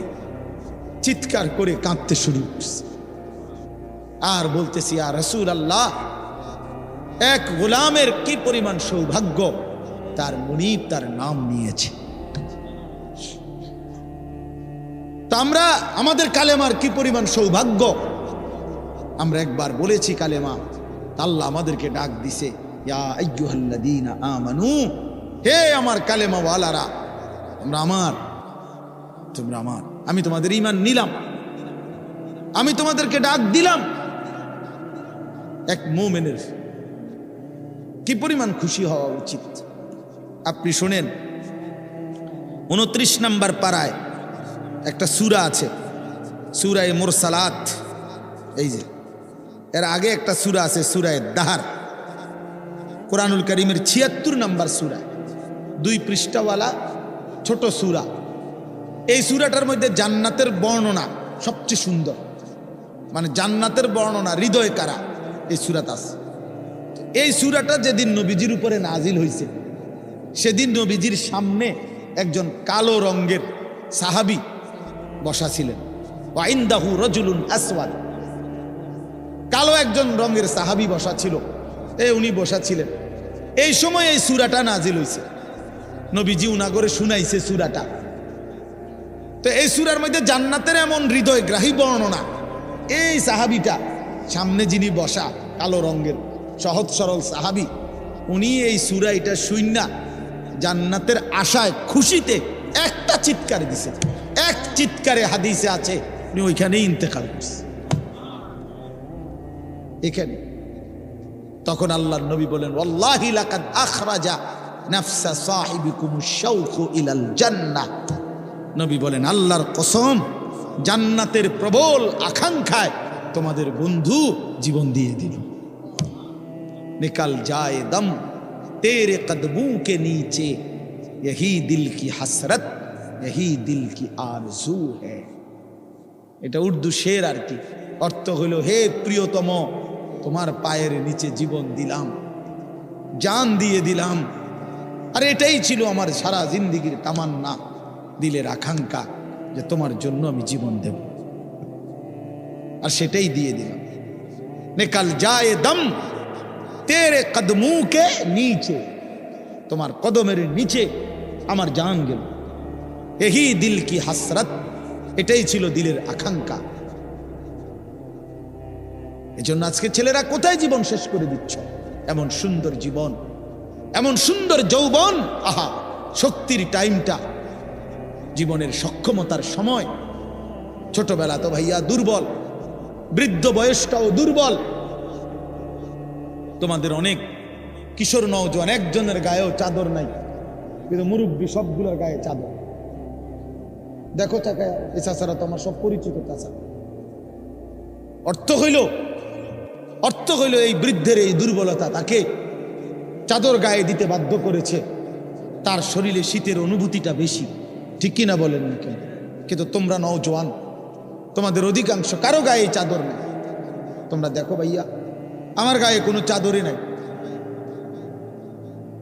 চিৎকার করে কাঁদতে শুরু করছে আর বলতেছি, ইয়া রাসূলুল্লাহ, এক গোলামের কি পরিমাণ সৌভাগ্য, তার মুনিব তার নাম নিয়েছে। তা আমরা আমাদের কালেমার কি পরিমাণ সৌভাগ্য। আমরা একবার বলেছি কালেমা, আল্লাহ আমাদেরকে ডাক দিছে, ইয়া আইয়ুহাল্লাযীনা আমানু, হে আমার কালেমা ওয়ালারা, তোমরা আমার, তোমরা আমার, আমি তোমাদের ঈমান নিলাম, আমি তোমাদেরকে ডাক দিলাম। এক মুমিনের কি পরিমাণ খুশি হওয়া উচিত। আপনি শুনেন, 29 নম্বর পারায় একটা সূরা আছে, সূরায়ে মুরসালাত। এই যে এর আগে একটা সূরা আছে, সূরায়ে দাহর, কোরআনুল কারীমের 76 নম্বর সূরা, 2 পৃষ্ঠাওয়ালা ছোট সূরা। এই সূরাটার মধ্যে জান্নাতের বর্ণনা সবচেয়ে সুন্দর, মানে জান্নাতের বর্ণনা হৃদয় কারা এই সূরাতে আছে। এই সূরাটা যেদিন নবীজির উপরে নাজিল হয়েছে, সেদিন নবীজির সামনে একজন কালো রঙের সাহাবী বসা ছিলেন। ওয়া ইনদাহু রাজুলুন আসওয়াদ, কালো একজন রঙের সাহাবী বসা ছিল, উনি বসা ছিলেন। এই সময় এই সূরাটা নাজিল হয়েছে, নবীজি উনাগরে শুনাইছে সূরাটা। তো এই সূরার মধ্যে জান্নাতের এমন হৃদয়গ্রাহী বর্ণনা। এই সাহাবীটা সামনে যিনি বসা কালো রঙের সহজ সরল সাহাবী, উনি এই সূরা এটা শুইনা জান্নাতের আশায় খুশিতে একটা চিৎকার দিছে, এক চিৎকারে হাদিসে আছে উনি ওইখানেই ইন্তেকাল করছে। এখানে তখন আল্লাহর নবী বলেন, ওয়াল্লাহি লাকাদ আখরাজা নাফসা সাহিবিকুমুশ শাউকু ইলাল জান্নাহ। নবী বলেন, আল্লাহর কসম, জান্নাতের প্রবল আকাঙ্ক্ষায় তোমাদের বন্ধু জীবন দিয়ে দিল। নিকাল যায় দম তেরে কদমোं के नीचे यही दिल की हसरत यही दिल की आरज़ू है। এটা উর্দু শের আর কি। অর্থ হলো, হে প্রিয়তম, তোমার পায়ের নিচে জীবন দিলাম, জান দিয়ে দিলাম, আর এটাই ছিল আমার সারা জিন্দেগীর তামান্না, দিলের আকাঙ্ক্ষা, যে তোমার জন্য আমি জীবন দেব, আর সেটাই দিয়ে দিলাম। নিকাল যায় দম তেরে কদমোं के नीचे, তোমার কদমের নিচে আমার জান গেল। এহি দিল কি হাসরত, এটাই ছিল দিলের আকাঙ্ক্ষা। এজন্য আজকে ছেলেরা কোথায় জীবন শেষ করে দিচ্ছ? এমন সুন্দর জীবন, এমন সুন্দর যৌবন, আহা, শক্তির টাইমটা, জীবনের সক্ষমতার সময়। ছোটবেলা তো ভাইয়া দুর্বল, বৃদ্ধ বয়সটাও দুর্বল। তোমাদের অনেক কিশোর নওজোয়ান, একজনের গায়েও চাদর নাই, কিন্তু মুরব্বী সবগুলোর গায়ে চাদর। দেখো চাকায়, এ চাচারা তো আমার সব পরিচিত চাচা। অর্থ হইল এই বৃদ্ধের এই দুর্বলতা তাকে চাদর গায়ে দিতে বাধ্য করেছে। তার শরীরে শীতের অনুভূতিটা বেশি, ঠিক কিনা বলেন না কেন? কিন্তু তোমরা নওজোয়ান, তোমাদের অধিকাংশ কারো গায়ে চাদর নেই। তোমরা দেখো ভাইয়া, আমার গায়ে কোনো চাদরই নাই।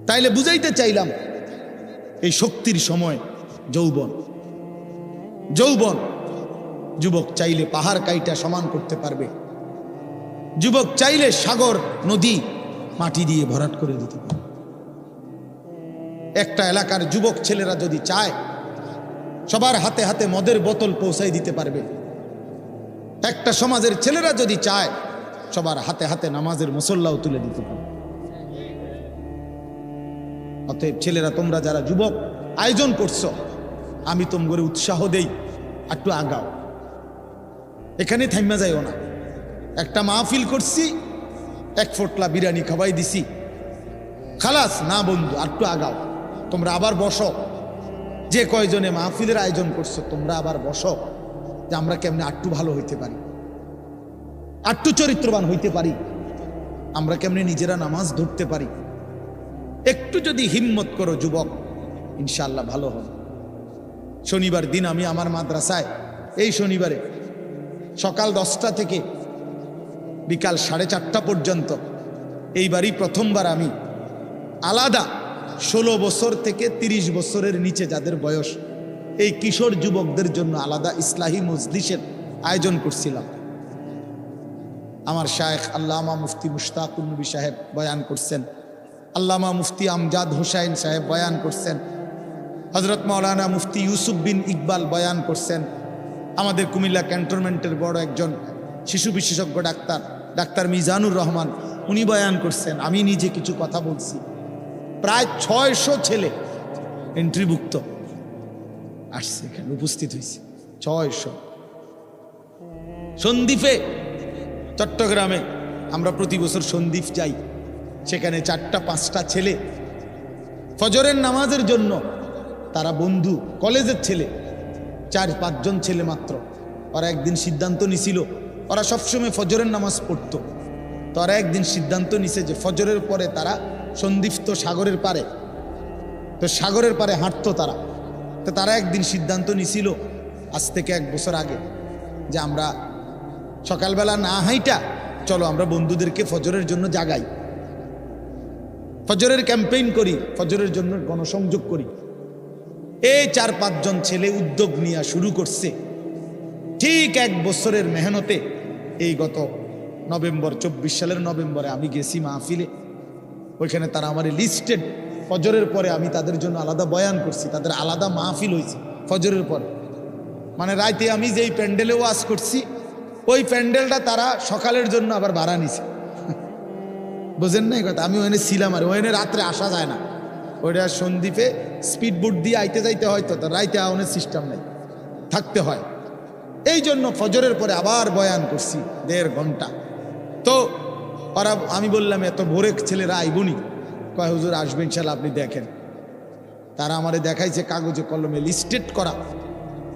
তাইলে বুঝাইতে চাইলাম, এই শক্তির সময় যৌবন। যুবক চাইলে পাহাড় কাইটা সমান করতে পারবে, যুবক চাইলে সাগর নদী মাটি দিয়ে ভরাট করে দিতে পারবে। একটা এলাকার যুবক ছেলেরা যদি চায়, সবার হাতে হাতে মদের বোতল পৌঁছাই দিতে পারবে। একটা সমাজের ছেলেরা যদি চায়, সবার হাতে হাতে নামাজের মুসল্লাও তুলে দিতে পারবে। অতএব ছেলেরা, তোমরা যারা যুবক আয়োজন করছো, আমি তোমাদের উৎসাহ দেই, একটু আগাও, এখানে থাইমা যাইও না। একটা মাহফিল করছি, এক ফোটলা বিরিয়ানি খাওয়াই দিছি, খালাস না বন্ধু, একটু আগাও। তোমরা আবার বসো, যে কয়জনে মাহফিলের আয়োজন করছো, তোমরা আবার বসো, যে আমরা কেমনে আটটু ভালো হইতে পারি, আটটু চরিত্রবান হইতে পারি, আমরা কেমনে নিজেরা নামাজ ধরতে পারি। একটু যদি হিম্মত করো যুবক, ইনশাআল্লাহ ভালো হবে। শনিবার দিন আমি আমার মাদ্রাসায়, এই শনিবারে সকাল 10টা থেকে বিকাল 4:30 পর্যন্ত, এইবারই প্রথমবার আমি আলাদা 16 বছর থেকে 30 বছরের নিচে যাদের বয়স, এই কিশোর যুবকদের জন্য আলাদা ইসলাহি মজলিসের আয়োজন করছিলাম। আমার শায়েখ আল্লামা মুফতি মুশতাকুন নবী সাহেব বয়ান করছেন, আল্লামা মুফতি আমজাদ হোসাইন সাহেব বয়ান করছেন, হজরত মাওলানা মুফতি ইউসুফ বিন ইকবাল বয়ান করছেন, আমাদের কুমিল্লা ক্যান্টনমেন্টের বড় একজন শিশু বিশেষজ্ঞ ডাক্তার মিজানুর রহমান, উনি বয়ান করছেন, আমি নিজে কিছু কথা বলছি। প্রায় 600 ছেলে এন্ট্রিভুক্ত আসছে, এখানে উপস্থিত হয়েছে 600। সন্দ্বীপে, চট্টগ্রামে আমরা প্রতি বছর সন্দ্বীপ যাই, সেখানে 4টা-5টা ছেলে ফজরের নামাজের জন্য, তারা বন্ধু, কলেজের ছেলে, 4-5 জন ছেলে মাত্র। ওরা একদিন সিদ্ধান্ত নিছিল, ওরা সবসময় ফজরের নামাজ পড়তো, তো ওরা একদিন সিদ্ধান্ত নিছে যে ফজরের পরে তারা সন্দ্বীপ তো সাগরের পারে, তো সাগরের পারে হাঁটতো তারা। তো তারা একদিন সিদ্ধান্ত নিছিল, আজ থেকে 1 বছর আগে, যে আমরা সকালবেলা না হাইটা, চলো আমরা বন্ধুদেরকে ফজরের জন্য জাগাই, ফজরের ক্যাম্পেইন করি, ফজরের জন্য গণসংযোগ করি। এই 4-5 জন ছেলে উদ্যোগ নেওয়া শুরু করছে। ঠিক 1 বছরের মেহনতে এই গত নভেম্বর, 24 সালের নভেম্বরে আমি গেছি মাহফিলে, ওইখানে তারা আমার লিস্টেড, ফজরের পরে আমি তাদের জন্য আলাদা বয়ান করছি, তাদের আলাদা মাহফিল হয়েছে ফজরের পরে। মানে রাইতে আমি যেই প্যান্ডেলে ওয়াজ করছি, ওই প্যান্ডেলটা তারা সকালের জন্য আবার ভাড়া নিছে। বুঝেন না এই কথা? আমি ওখানে ছিলাম, আর ওখানে রাত্রে আসা যায় না, ওইটা সন্দ্বীপে স্পিড বোট দিয়ে আইতে যাইতে হয়, তো রাইতে আওয়ানোর সিস্টেম নেই, থাকতে হয়। এই জন্য ফজরের পরে আবার বয়ান করছি 1.5 ঘন্টা। তো ওরা, আমি বললাম এত ভোরে ছেলেরা আইবনি? কয় হুজুর আসবে ইনশাল্লাহ, আপনি দেখেন। তারা আমারে দেখাইছে কাগজে কলমে লিস্টেড করা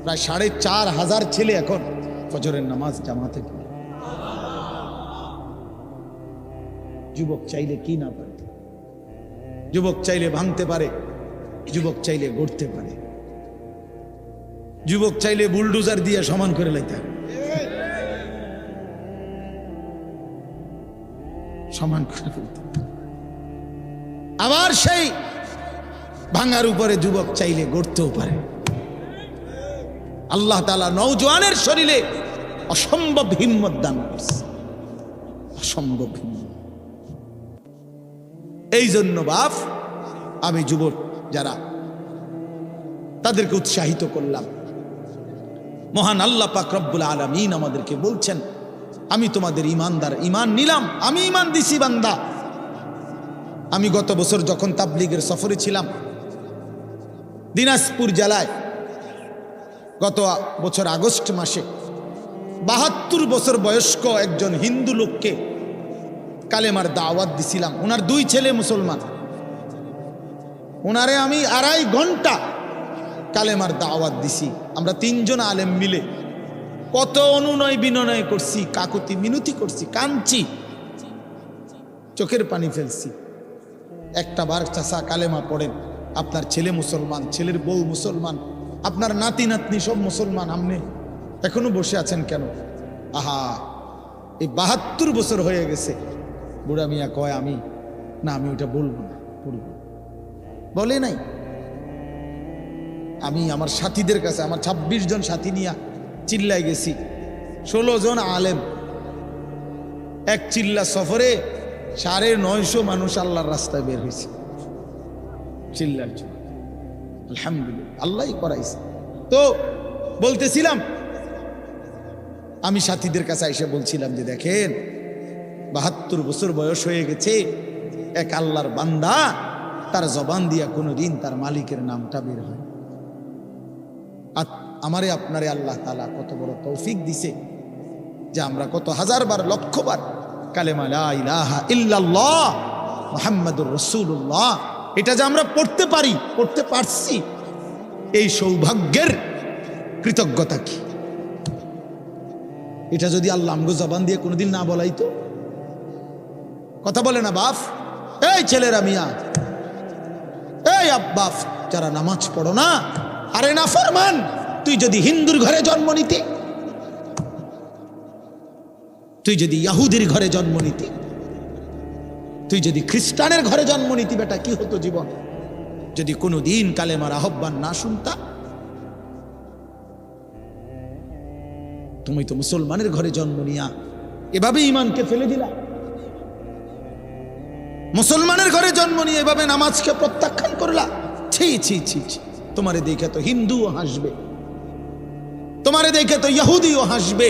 প্রায় 4,500 ছেলে এখন ফজরের নামাজ জামাতে পড়ে। যুবক চাইলে কি না পারে? যুবক চাইলে ভাঙতে পারে, যুবক চাইলে গড়তে পারে, যুবক চাইলে বুলডোজার দিয়ে সমান করে লাইতে পারে, সমান করে ফেলতে পারে। আবার সেই ভাঙার উপরে যুবক চাইলে গড়তেও পারে। আল্লাহ তাআলা নওজোয়ানের শরীরে অসম্ভব হিম্মত দান করছে, অসম্ভব হিম্মত। এই জন্য বাপ আমি যুবক যারা তাদেরকে উৎসাহিত করলাম। মহান আল্লাহ পাক রব্বুল আলামিন আমাদেরকে বলছেন, আমি তোমাদের ইমানদার, ইমান নিলাম, আমি ইমান দিছি বান্দা। আমি গত বছর যখন তাবলীগের সফরে ছিলাম দিনাজপুর জেলায়, গত বছর আগস্ট মাসে 72 বছর বয়স্ক একজন হিন্দু লোককে কালেমার দাওয়াত দিছিলাম। ওনার 2 ছেলে মুসলমান। ওনারে আমি 2.5 ঘন্টা কালেমার দাওয়াত দিছি। আমরা 3 জন আলেম মিলে কত অনুনয় বিনয় করছি, কাকুতি মিনতি করছি, কাঁদছি, চোখের পানি ফেলছি। একটা বার চাচা কালেমা পড়েন, আপনার ছেলে মুসলমান, ছেলের বউ মুসলমান, আপনার নাতি নাতনি সব মুসলমান, আপনি এখনো বসে আছেন কেন? আহা, এই 72 বছর হয়ে গেছে। বুড়া মিয়া কয়, আমি ওটা বলবো না, পড়বো। বলে নাই। আমি আমার সাথীদের কাছে, আমার 26 জন সাথী নিয়ে চিল্লাই গেছি, 16 জন আলেম, এক চিল্লা সফরে 950 মানুষ আল্লাহর রাস্তায় বের হয়েছে চিল্লার জন্য। আলহামদুলিল্লাহ, আল্লাহই করাইছে। তো বলতেছিলাম, আমি সাথীদের কাছে এসে বলছিলাম যে দেখেন, 72 বছর বয়স হয়ে গেছে, এক আল্লাহর বান্দা, তার জবান দিয়া কোনোদিন তার মালিকের নামটা বের হয়। আর আমারে আপনারে আল্লাহ তাআলা কত বড় তৌফিক দিছে যে আমরা কত 1000 বার, লক্ষ বার কালেমা লা ইলাহা ইল্লাল্লাহ মুহাম্মাদুর রাসূলুল্লাহ এটা যে আমরা পড়তে পারি, পড়তে পারছি, এই সৌভাগ্যের কৃতজ্ঞতা কি? এটা যদি আল্লাহ আমগো জবান দিয়ে কোনোদিন না বলাইতো। কথা বলে না বাপ? এই ছেলেরা মিয়া, এই আব্বাফ যারা নামাজ পড়ো না, আরে না ফরমান, তুই যদি হিন্দুর ঘরে জন্ম নিতি, তুই যদি ইহুদির ঘরে জন্ম নিতি, তুই যদি খ্রিস্টানের ঘরে জন্ম নিতি, বেটা কি হতো জীবন? যদি কোনোদিন কালেমার আহ্বান না শুনতা। তুমি তো মুসলমানের ঘরে জন্ম নিয়া এভাবে ইমানকে ফেলে দিলা। মুসলমানের ঘরে জন্ম নিয়ে এভাবে নামাজকে প্রত্যাখ্যান করলা। ছি ছি ছি ছি, তোমারে দেখে তো হিন্দুও হাসবে, তোমারে দেখে তো ইহুদিও হাসবে,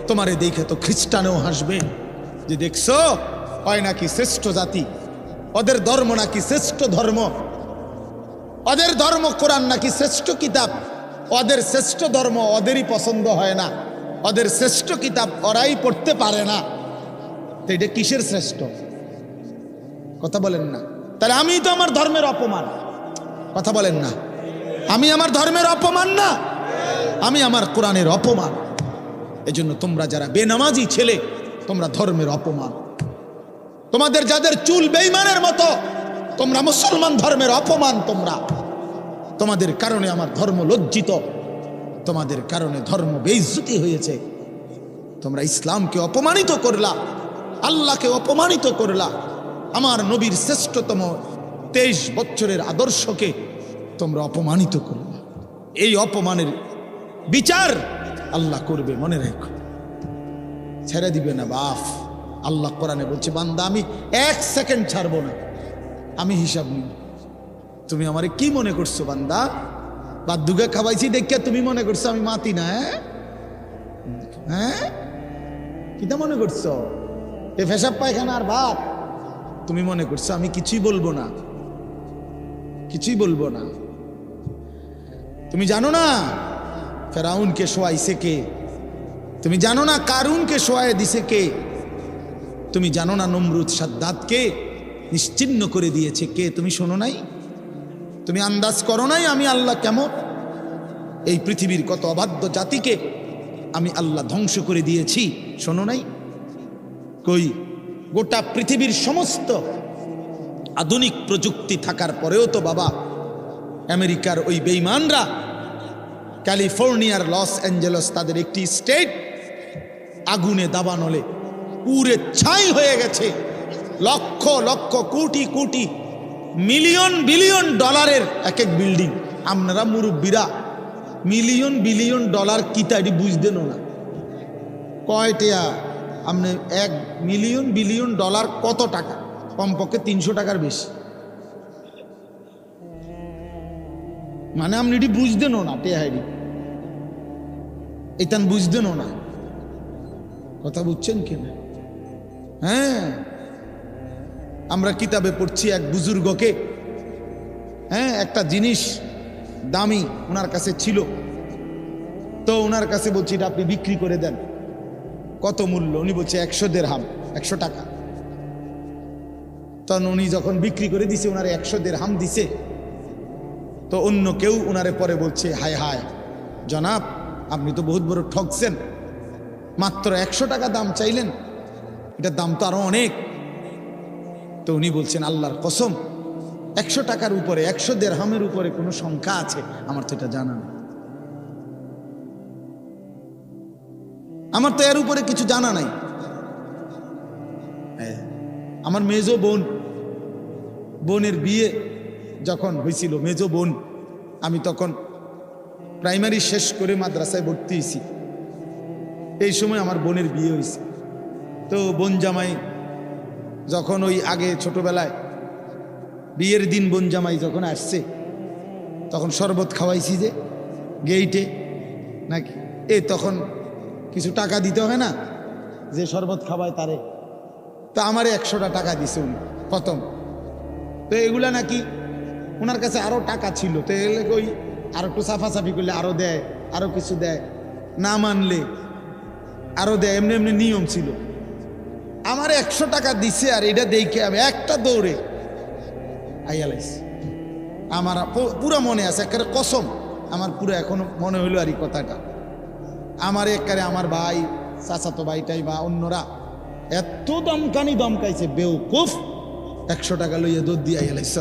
তোমারে দেখে তো খ্রিস্টানও হাসবে, যে দেখছো হয় নাকি শ্রেষ্ঠ জাতি, ওদের ধর্ম নাকি শ্রেষ্ঠ ধর্ম, ওদের ধর্ম কোরআন নাকি শ্রেষ্ঠ কিতাব, ওদের শ্রেষ্ঠ ধর্ম ওদেরই পছন্দ হয় না, ওদের শ্রেষ্ঠ কিতাব ওরাই পড়তে পারে না। তো এটা কিসের শ্রেষ্ঠ? কথা বলেন না। তাহলে আমি তো আমার ধর্মের অপমান। কথা বলেন না, আমি আমার ধর্মের অপমান না, আমি আমার কোরআনের অপমান। এজন্য তোমরা যারা বেনামাজি ছেলে, তোমরা ধর্মের অপমান। তোমাদের যাদের চুল বেঈমানের মতো, তোমরা মুসলমান ধর্মের অপমান। তোমাদের কারণে আমার ধর্ম লজ্জিত, তোমাদের কারণে ধর্ম বেইজ্জতি হয়েছে। তোমরা ইসলামকে অপমানিত করলা, আল্লাহকে অপমানিত করলা, আমার নবীর শ্রেষ্ঠতম 23 বছরের আদর্শকে তোমরা অপমানিত করলা। এই অপমানের বিচার আল্লাহ করবে, মনে রেখো, ছেড়ে দিবে না বাপ। আল্লাহ কোরআনে বলছে, বান্দা আমি 1 সেকেন্ড ছাড়বো না, আমি হিসাব নিব। তুমি আমারে কি মনে করছো বান্দা? বাদুকে খাওয়াইছি দেখিয়া তুমি মনে করছো আমি মাতি না? হ্যাঁ, কিটা মনে করছো? এ পেশাব পায়খানা আর ভাত তুমি মনে করছো আমি কিছুই বলবো না, কিছুই বলবো না। তুমি জানো না ফেরাউনকে শোয়াইছে কে? তুমি জানো না কারুনকে শোয়াই দিছে কে? তুমি জানো না নমরুদ সাদ্দাতকে নিশ্চিহ্ন করে দিয়েছে কে? তুমি শোনো নাই? তুমি আন্দাজ করো নাই আমি আল্লাহ কেমন? এই পৃথিবীর কত অবাধ্য জাতিকে আমি আল্লাহ ধ্বংস করে দিয়েছি, শোনো নাই? কই, গোটা পৃথিবীর সমস্ত আধুনিক প্রযুক্তি থাকার পরেও তো বাবা আমেরিকার ওই বেঈমানরা ক্যালিফোর্নিয়ার লস অ্যাঞ্জেলস তাদের একটি স্টেট আগুনে দাবানলে পুরে ছাই হয়ে গেছে। লক্ষ লক্ষ কোটি কোটি মিলিয়ন বিলিয়ন ডলারের এক এক বিল্ডিং। আপনারা মুরব্বীরা মিলিয়ন বিলিয়ন ডলার কি তাই বুঝতেন না? কয়টা আপনি 1 মিলিয়ন বিলিয়ন ডলার কত টাকা? কমপক্ষে 300 টাকার বেশি। মানে আপনি এটি বুঝতেনও না, টেহাইডি এটা বুঝতেনও না। কথা বুঝছেন কেন? হ্যাঁ, আমরা কিতাবে পড়ছি এক বুজুর্গকে, হ্যাঁ, একটা জিনিস দামি ওনার কাছে ছিল, তো ওনার কাছে বলছি এটা আপনি বিক্রি করে দেন। কত মূল্য? উনি বলছে 100 দিরহাম, 100 টাকা। তখন উনি যখন বিক্রি করে দিছে, ওনারে 100 দিরহাম দিছে। তো অন্য কেউ ওনারে পরে বলছে, হায় হায় জনাব, আপনি তো বহুত বড় ঠকছেন, মাত্র 100 টাকা দাম চাইলেন, এটার দাম তো আরো অনেক। তো উনি বলছেন, আল্লাহর কসম 100 টাকার উপরে, 100 দিরহামের উপরে কোনো সংখ্যা আছে? আমার তো এটা জানা নেই, আমার তো এর উপরে কিছু জানা নাই। আমার মেজো বোনের বিয়ে যখন হয়েছিল, মেজো বোন, আমি তখন প্রাইমারি শেষ করে মাদ্রাসায় ভর্তি হয়েছি। এই সময় আমার বোনের বিয়ে হয়েছে। তো বোন জামাই যখন ওই আগে ছোটবেলায় বিয়ের দিন বোন জামাই যখন আসছে, তখন শরবত খাওয়াইছি যে গেইটে নাকি, তখন কিছু টাকা দিতে হয় না, যে শরবত খাওয়ায় তারে। তো আমারে 100টা টাকা দিছে উনি প্রথম। তো এগুলা নাকি ওনার কাছে আরো টাকা ছিল, তো এগুলো ওই আরো একটু সাফাসাফি করলে আরো দেয়, আরো কিছু দেয়, না মানলে আরো দেয়, এমনি এমনি নিয়ম ছিল। আমার 100 টাকা দিছে, আর এটা দেখে আমি একটা দৌড়ে আইয়ালাইছি। আমার পুরো মনে আছে, একেবারে কসম, আমার পুরো এখনো মনে হইলো আর এই কথাটা। আমার একেবারে আমার ভাই, চাচাতো ভাইটাই বা অন্যরা এত দমকাইছে, বেউকুফ, 100 টাকা লইয়া দৌড় দিয়ে আইয়ালাইছ।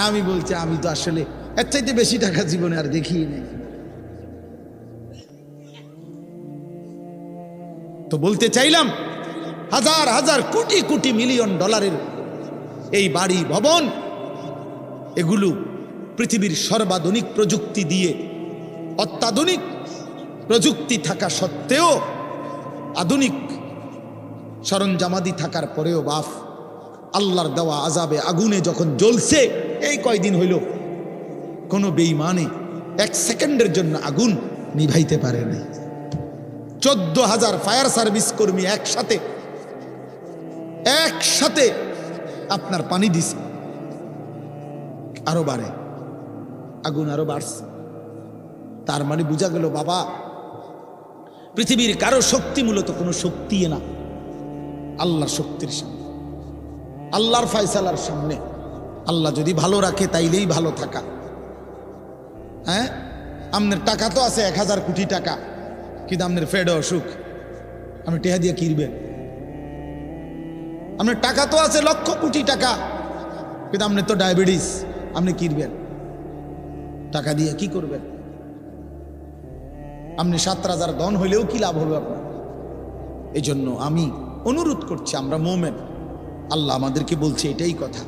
আমি বলছি, আমি তো আসলে এর চাইতে বেশি টাকা জীবনে আর দেখি নাই। তো বলতে চাইলাম, হাজার হাজার কোটি কোটি মিলিয়ন ডলারের এই বাড়ি ভবন, এগুলো পৃথিবীর সর্বাধুনিক প্রযুক্তি দিয়ে, অত্যাধুনিক প্রযুক্তি থাকা সত্ত্বেও, আধুনিক সরঞ্জামাদি থাকার পরেও বাপ আল্লাহর দেওয়া আযাবে আগুনে যখন জ্বলছে, এই কয়দিন হইল কোনো বেঈমানে 1 সেকেন্ডের জন্য আগুন নিভাইতে পারে নাই। 14,000 ফায়ার সার্ভিস কর্মী একসাথে আপনার পানি দিছে, আরো বাড়ে, আগুন আরো বাড়ছে। তার মানে বোঝা গেল বাবা, পৃথিবীর কারো শক্তি মূলত কোনো শক্তি না, আল্লাহর শক্তির সামনে, আল্লাহর ফয়সালার সামনে। আল্লাহ যদি ভালো রাখে তাইলেই ভালো থাকা। হ্যাঁ, আপনার টাকা তো আছে 1000 কোটি টাকা, কিন্তু আপনার ফেড অসুখ, আপনি টেহা দিয়ে কিনবেন। আপনার টাকা তো আছে লক্ষ কোটি টাকা, কিন্তু আপনার তো ডায়াবেটিস, আপনি কিনবেন টাকা দিয়ে? কি করবেন? আপনি 7 রাজার ধন হইলেও কি লাভ হবে আপনার? এই জন্য আমি অনুরোধ করছি, আমরা মোমেন, আল্লাহ আমাদেরকে বলছে এটাই কথা,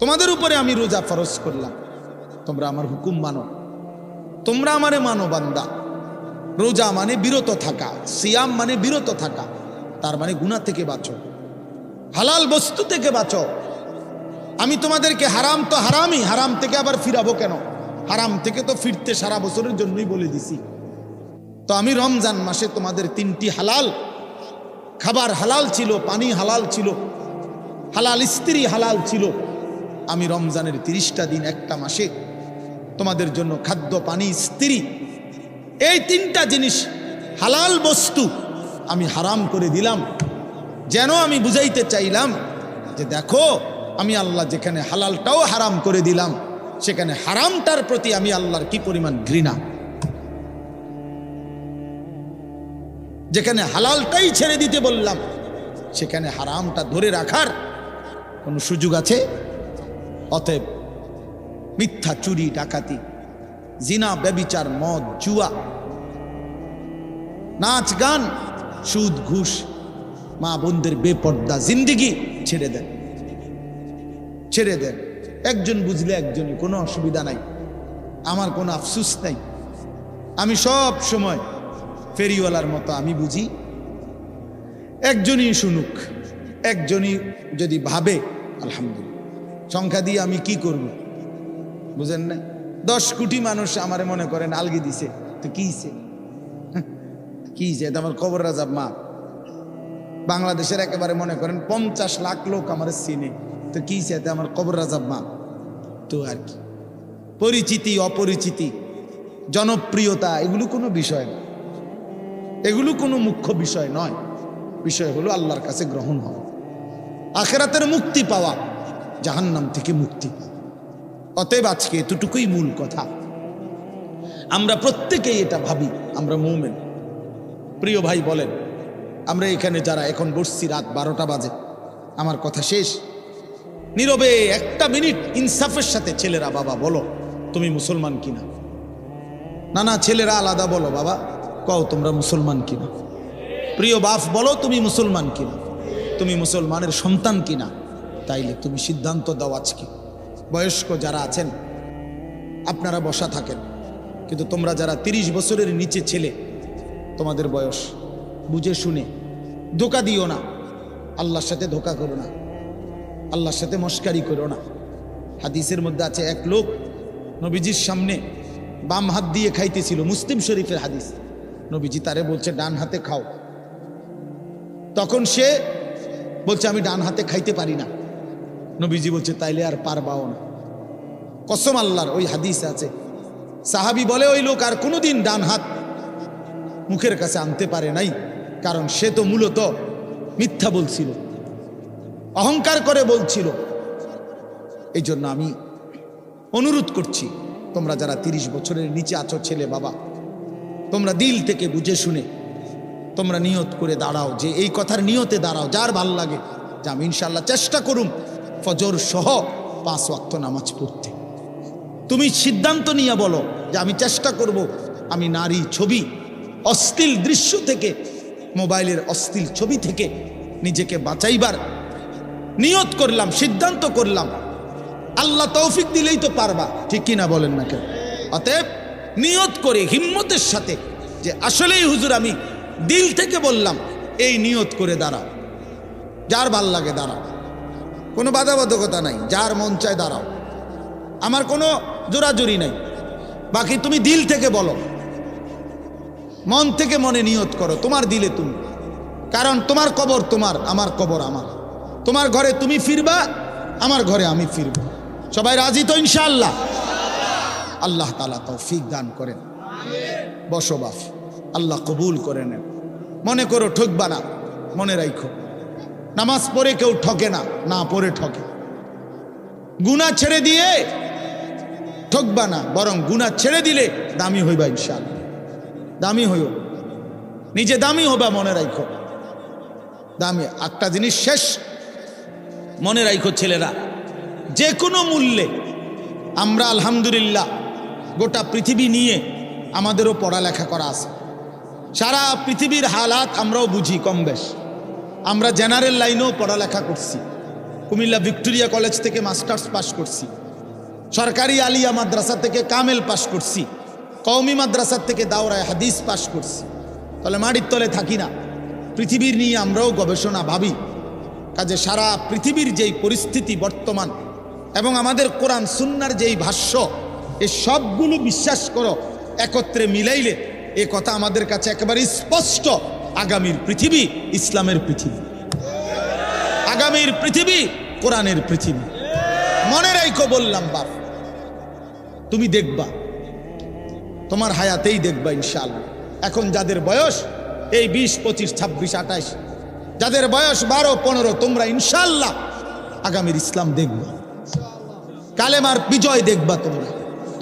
তোমাদের উপরে আমি রোজা ফরজ করলাম, তোমরা আমার হুকুম মানো, তোমরা আমারে মানো বান্দা। রোজা মানে বিরত থাকা, সিয়াম মানে বিরত থাকা, তার মানে গুনাহ থেকে বাঁচো, হালাল বস্তু থেকে বাঁচো। আমি তোমাদেরকে হারাম তো হারামই, হারাম থেকে আবার ফিরাবো কেন? হারাম থেকে তো ফিরতে সারা বছরের জন্যই বলে দিছি। তো আমি রমজান মাসে তোমাদের 3টি হালাল খাবার হালাল ছিল, পানি হালাল ছিল, হালাল স্ত্রী হালাল ছিল। আমি রমজানের 30টা দিন, একটা মাসে তোমাদের জন্য খাদ্য, পানি, স্ত্রী, এই 3টা জিনিস হালাল বস্তু আমি হারাম করে দিলাম, যেন আমি বুঝাইতে চাইলাম যে দেখো, আমি আল্লাহ যেখানে হালালটাও হারাম করে দিলাম, সেখানে হারামটার প্রতি আমি আল্লাহর কি পরিমাণ ঘৃণা। যেখানে হালালটাই ছেড়ে দিতে বললাম, সেখানে হারামটা ধরে রাখার কোনো সুযোগ আছে? অতএব মিথ্যা, চুরি, ডাকাতি, জিনা, ব্যভিচার, মদ, জুয়া, নাচ, গান, সুদ, ঘুষ, মা বোনদের বেপর্দা জিন্দেগি ছেড়ে দেন, ছেড়ে দেন। একজন বুঝলে একজনই, কোনো অসুবিধা নাই, আমার কোনো আফসুস নাই। আমি সব সময় ফেরিওয়ালার মতো আমি বুঝি, একজনই শুনুক, একজনই যদি ভাবে আলহামদুলিল্লাহ। সংখ্যা দিয়ে আমি কি করব বুঝেন না? 10 কোটি মানুষ আমারে মনে করেন আলগি দিছে, তো কি হইছে? এটা আমার কবর রাজাব মা। বাংলাদেশের একেবারে মনে করেন 50 লাখ লোক আমার চিনে, তো কি এতে আমার কবর রাজাব মা। তো আর কি, পরিচিতি, অপরিচিতি, জনপ্রিয়তা, এগুলো কোনো বিষয় না, এগুলো কোনো মুখ্য বিষয় নয়। বিষয় হলো আল্লাহর কাছে গ্রহণ হওয়া, আখিরাতের মুক্তি পাওয়া, জাহান্নাম থেকে মুক্তি পাওয়া। অতএব আজকে এতটুকুই মূল কথা। আমরা প্রত্যেকেই এটা ভাবি, আমরা মুমিন। প্রিয় ভাই বলেন, আমরা এখানে যারা এখন বসছি, রাত 12টা বাজে, আমার কথা শেষ, নীরবে 1 মিনিট ইনসাফের সাথে ছেলেরা, বাবা বলো তুমি মুসলমান কিনা? না না, ছেলেরা আলাদা বলো, বাবা কও তোমরা মুসলমান কিনা? প্রিয় বাপ বলো তুমি মুসলমান কিনা, তুমি মুসলমানের সন্তান কিনা? তাইলে তুমি সিদ্ধান্ত দাও আজকে। বয়স্ক যারা আছেন আপনারা বসা থাকেন, কিন্তু তোমরা যারা 30 বছরের নিচে ছেলে, তোমাদের বয়স, বুঝে শুনে ধোকা দিও না, আল্লাহর সাথে ধোকা করো না, আল্লাহর সাথে মস্কারি করো না। হাদিসের মধ্যে আছে, এক লোক নবীজির সামনে বাম হাত দিয়ে খাইতেছিল, মুসলিম শরীফের হাদিস। নবীজি তারে বলছে ডান হাতে খাও, তখন সে বলছে আমি ডান হাতে খাইতে পারি না। নবীজি বলছে তাইলে আর পারবাও না। কসম আল্লাহর, ওই হাদিস আছে। সাহাবী বলে ওই লোক আর কোনোদিন ডান হাত মুখের কাছে আনতে পারে নাই, কারণ সে তো মূলত মিথ্যা বলছিল, অহংকার করে বলছিল। এই জন্য আমি অনুরোধ করছি, তোমরা যারা 30 বছরের নিচে আছো ছেলে বাবা, তোমরা দিল থেকে বুঝে শুনে তোমরা নিয়ত করে দাঁড়াও, যে এই কথার নিয়তে দাঁড়াও, যার ভাল লাগে যে আমি ইনশাল্লাহ চেষ্টা করুম ফজর সহ 5 ওয়াক্ত নামাজ পড়তে। তুমি সিদ্ধান্ত নিয়ে বলো যে আমি চেষ্টা করব, আমি নারী ছবি, অশ্লীল দৃশ্য থেকে, মোবাইলের অশ্লীল ছবি থেকে নিজেকে বাঁচাইবার নিয়ত করলাম, সিদ্ধান্ত করলাম। আল্লাহ তৌফিক দিলেই তো পারবা, ঠিক কিনা বলেন না কেন? অতএব নিয়ত করে হিম্মতের সাথে যে আসলেই হুজুর আমি দিল থেকে বললাম, এই নিয়ত করে দাঁড়াও। যার ভাল লাগে দাঁড়াও, কোনো বাধাবাধকতা নাই, যার মন চায় দাঁড়াও, আমার কোনো জোরাজুরি নাই। বাকি তুমি দিল থেকে বলো, মন থেকে মনে নিয়ত করো, তোমার দিলে তুমি। কারণ তোমার কবর তোমার, আমার কবর আমার। তোমার ঘরে তুমি ফিরবা, আমার ঘরে আমি ফিরব। সবাই রাজি তো ইনশাআল্লাহ? আল্লাহ তাআলা তৌফিক দান করেন। বসো বাপ, আল্লাহ কবুল করে নেন। মনে করো ঠকবা না, মনে রাখো নামাজ পড়ে কেউ ঠকে না, না পড়ে ঠকে। গুনাহ ছেড়ে দিয়ে ঠকবা না, বরং গুনাহ ছেড়ে দিলে দামি হইবা ইনশাআল্লাহ। দামি হইও, নিজে দামি হবা, মনে রাখো দামি। একটা জিনিস শেষ মনে রাখো ছেলেরা, যে কোনো মূল্যে আমরা আলহামদুলিল্লাহ গোটা পৃথিবী নিয়ে আমাদেরও পড়ালেখা করা আছে। সারা পৃথিবীর হালাত আমরাও বুঝি কম বেশ। আমরা জেনারেল লাইনেও পড়ালেখা করছি, কুমিল্লা ভিক্টোরিয়া কলেজ থেকে মাস্টার্স পাস করছি, সরকারি আলিয়া মাদ্রাসা থেকে কামেল পাস করছি, কওমি মাদ্রাসা থেকে দাওরায়ে হাদিস পাস করছি। তাহলে মাটির তলে থাকি না, পৃথিবীর নিয়ে আমরাও গবেষণা ভাবি। কাজে সারা পৃথিবীর যেই পরিস্থিতি বর্তমান এবং আমাদের কোরআন সুন্নাহর যেই ভাষ্য, এই সবগুলো বিশ্বাস করো, একত্রে মিলাইলে এ কথা আমাদের কাছে একেবারে স্পষ্ট। আগামীর পৃথিবী ইসলামের পৃথিবী, আগামীর পৃথিবী কোরআনের পৃথিবী। মনে রাখো বললাম বাপ, তুমি দেখবা, তোমার হায়াতেই দেখবা ইনশাআল্লাহ। এখন যাদের বয়স এই 20, 25, 26, 28, যাদের বয়স 12-15, তোমরা ইনশাআল্লাহ আগামীর ইসলাম দেখবা, কালেমার বিজয় দেখবা।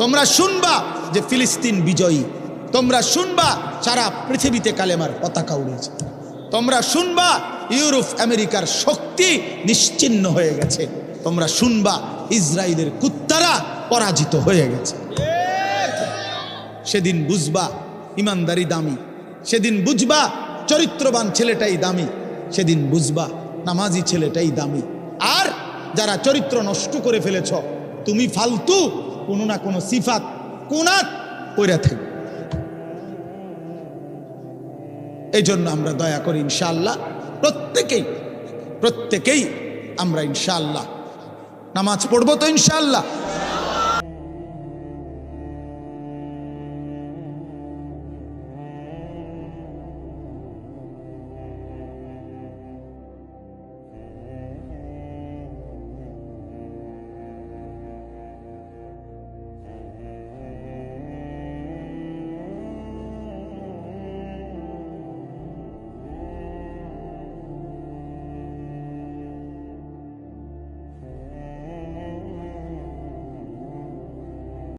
তোমরা শুনবা যে ফিলিস্তিন বিজয়ী, তোমরা শুনবা সারা পৃথিবীতে কালেমার পতাকা উড়েছে, তোমরা শুনবা ইউরোপ আমেরিকার শক্তি নিশ্চিহ্ন হয়ে গেছে, তোমরা শুনবা ইসরায়েলের কুত্তারা পরাজিত হয়ে গেছে। সেদিন বুঝবা ইমানদারি দামি, সেদিন বুঝবা চরিত্রবান ছেলেটাই দামি, সেদিন বুঝবা নামাজি ছেলেটাই দামি। আর যারা চরিত্র নষ্ট করে ফেলেছ, তুমি ফালতু কোনো না কোনো সিফাত কোনাত কইরা থাকবে। এই জন্য আমরা দয়া করি ইনশাআল্লাহ প্রত্যেকেই আমরা ইনশাআল্লাহ নামাজ পড়বো তো ইনশাআল্লাহ।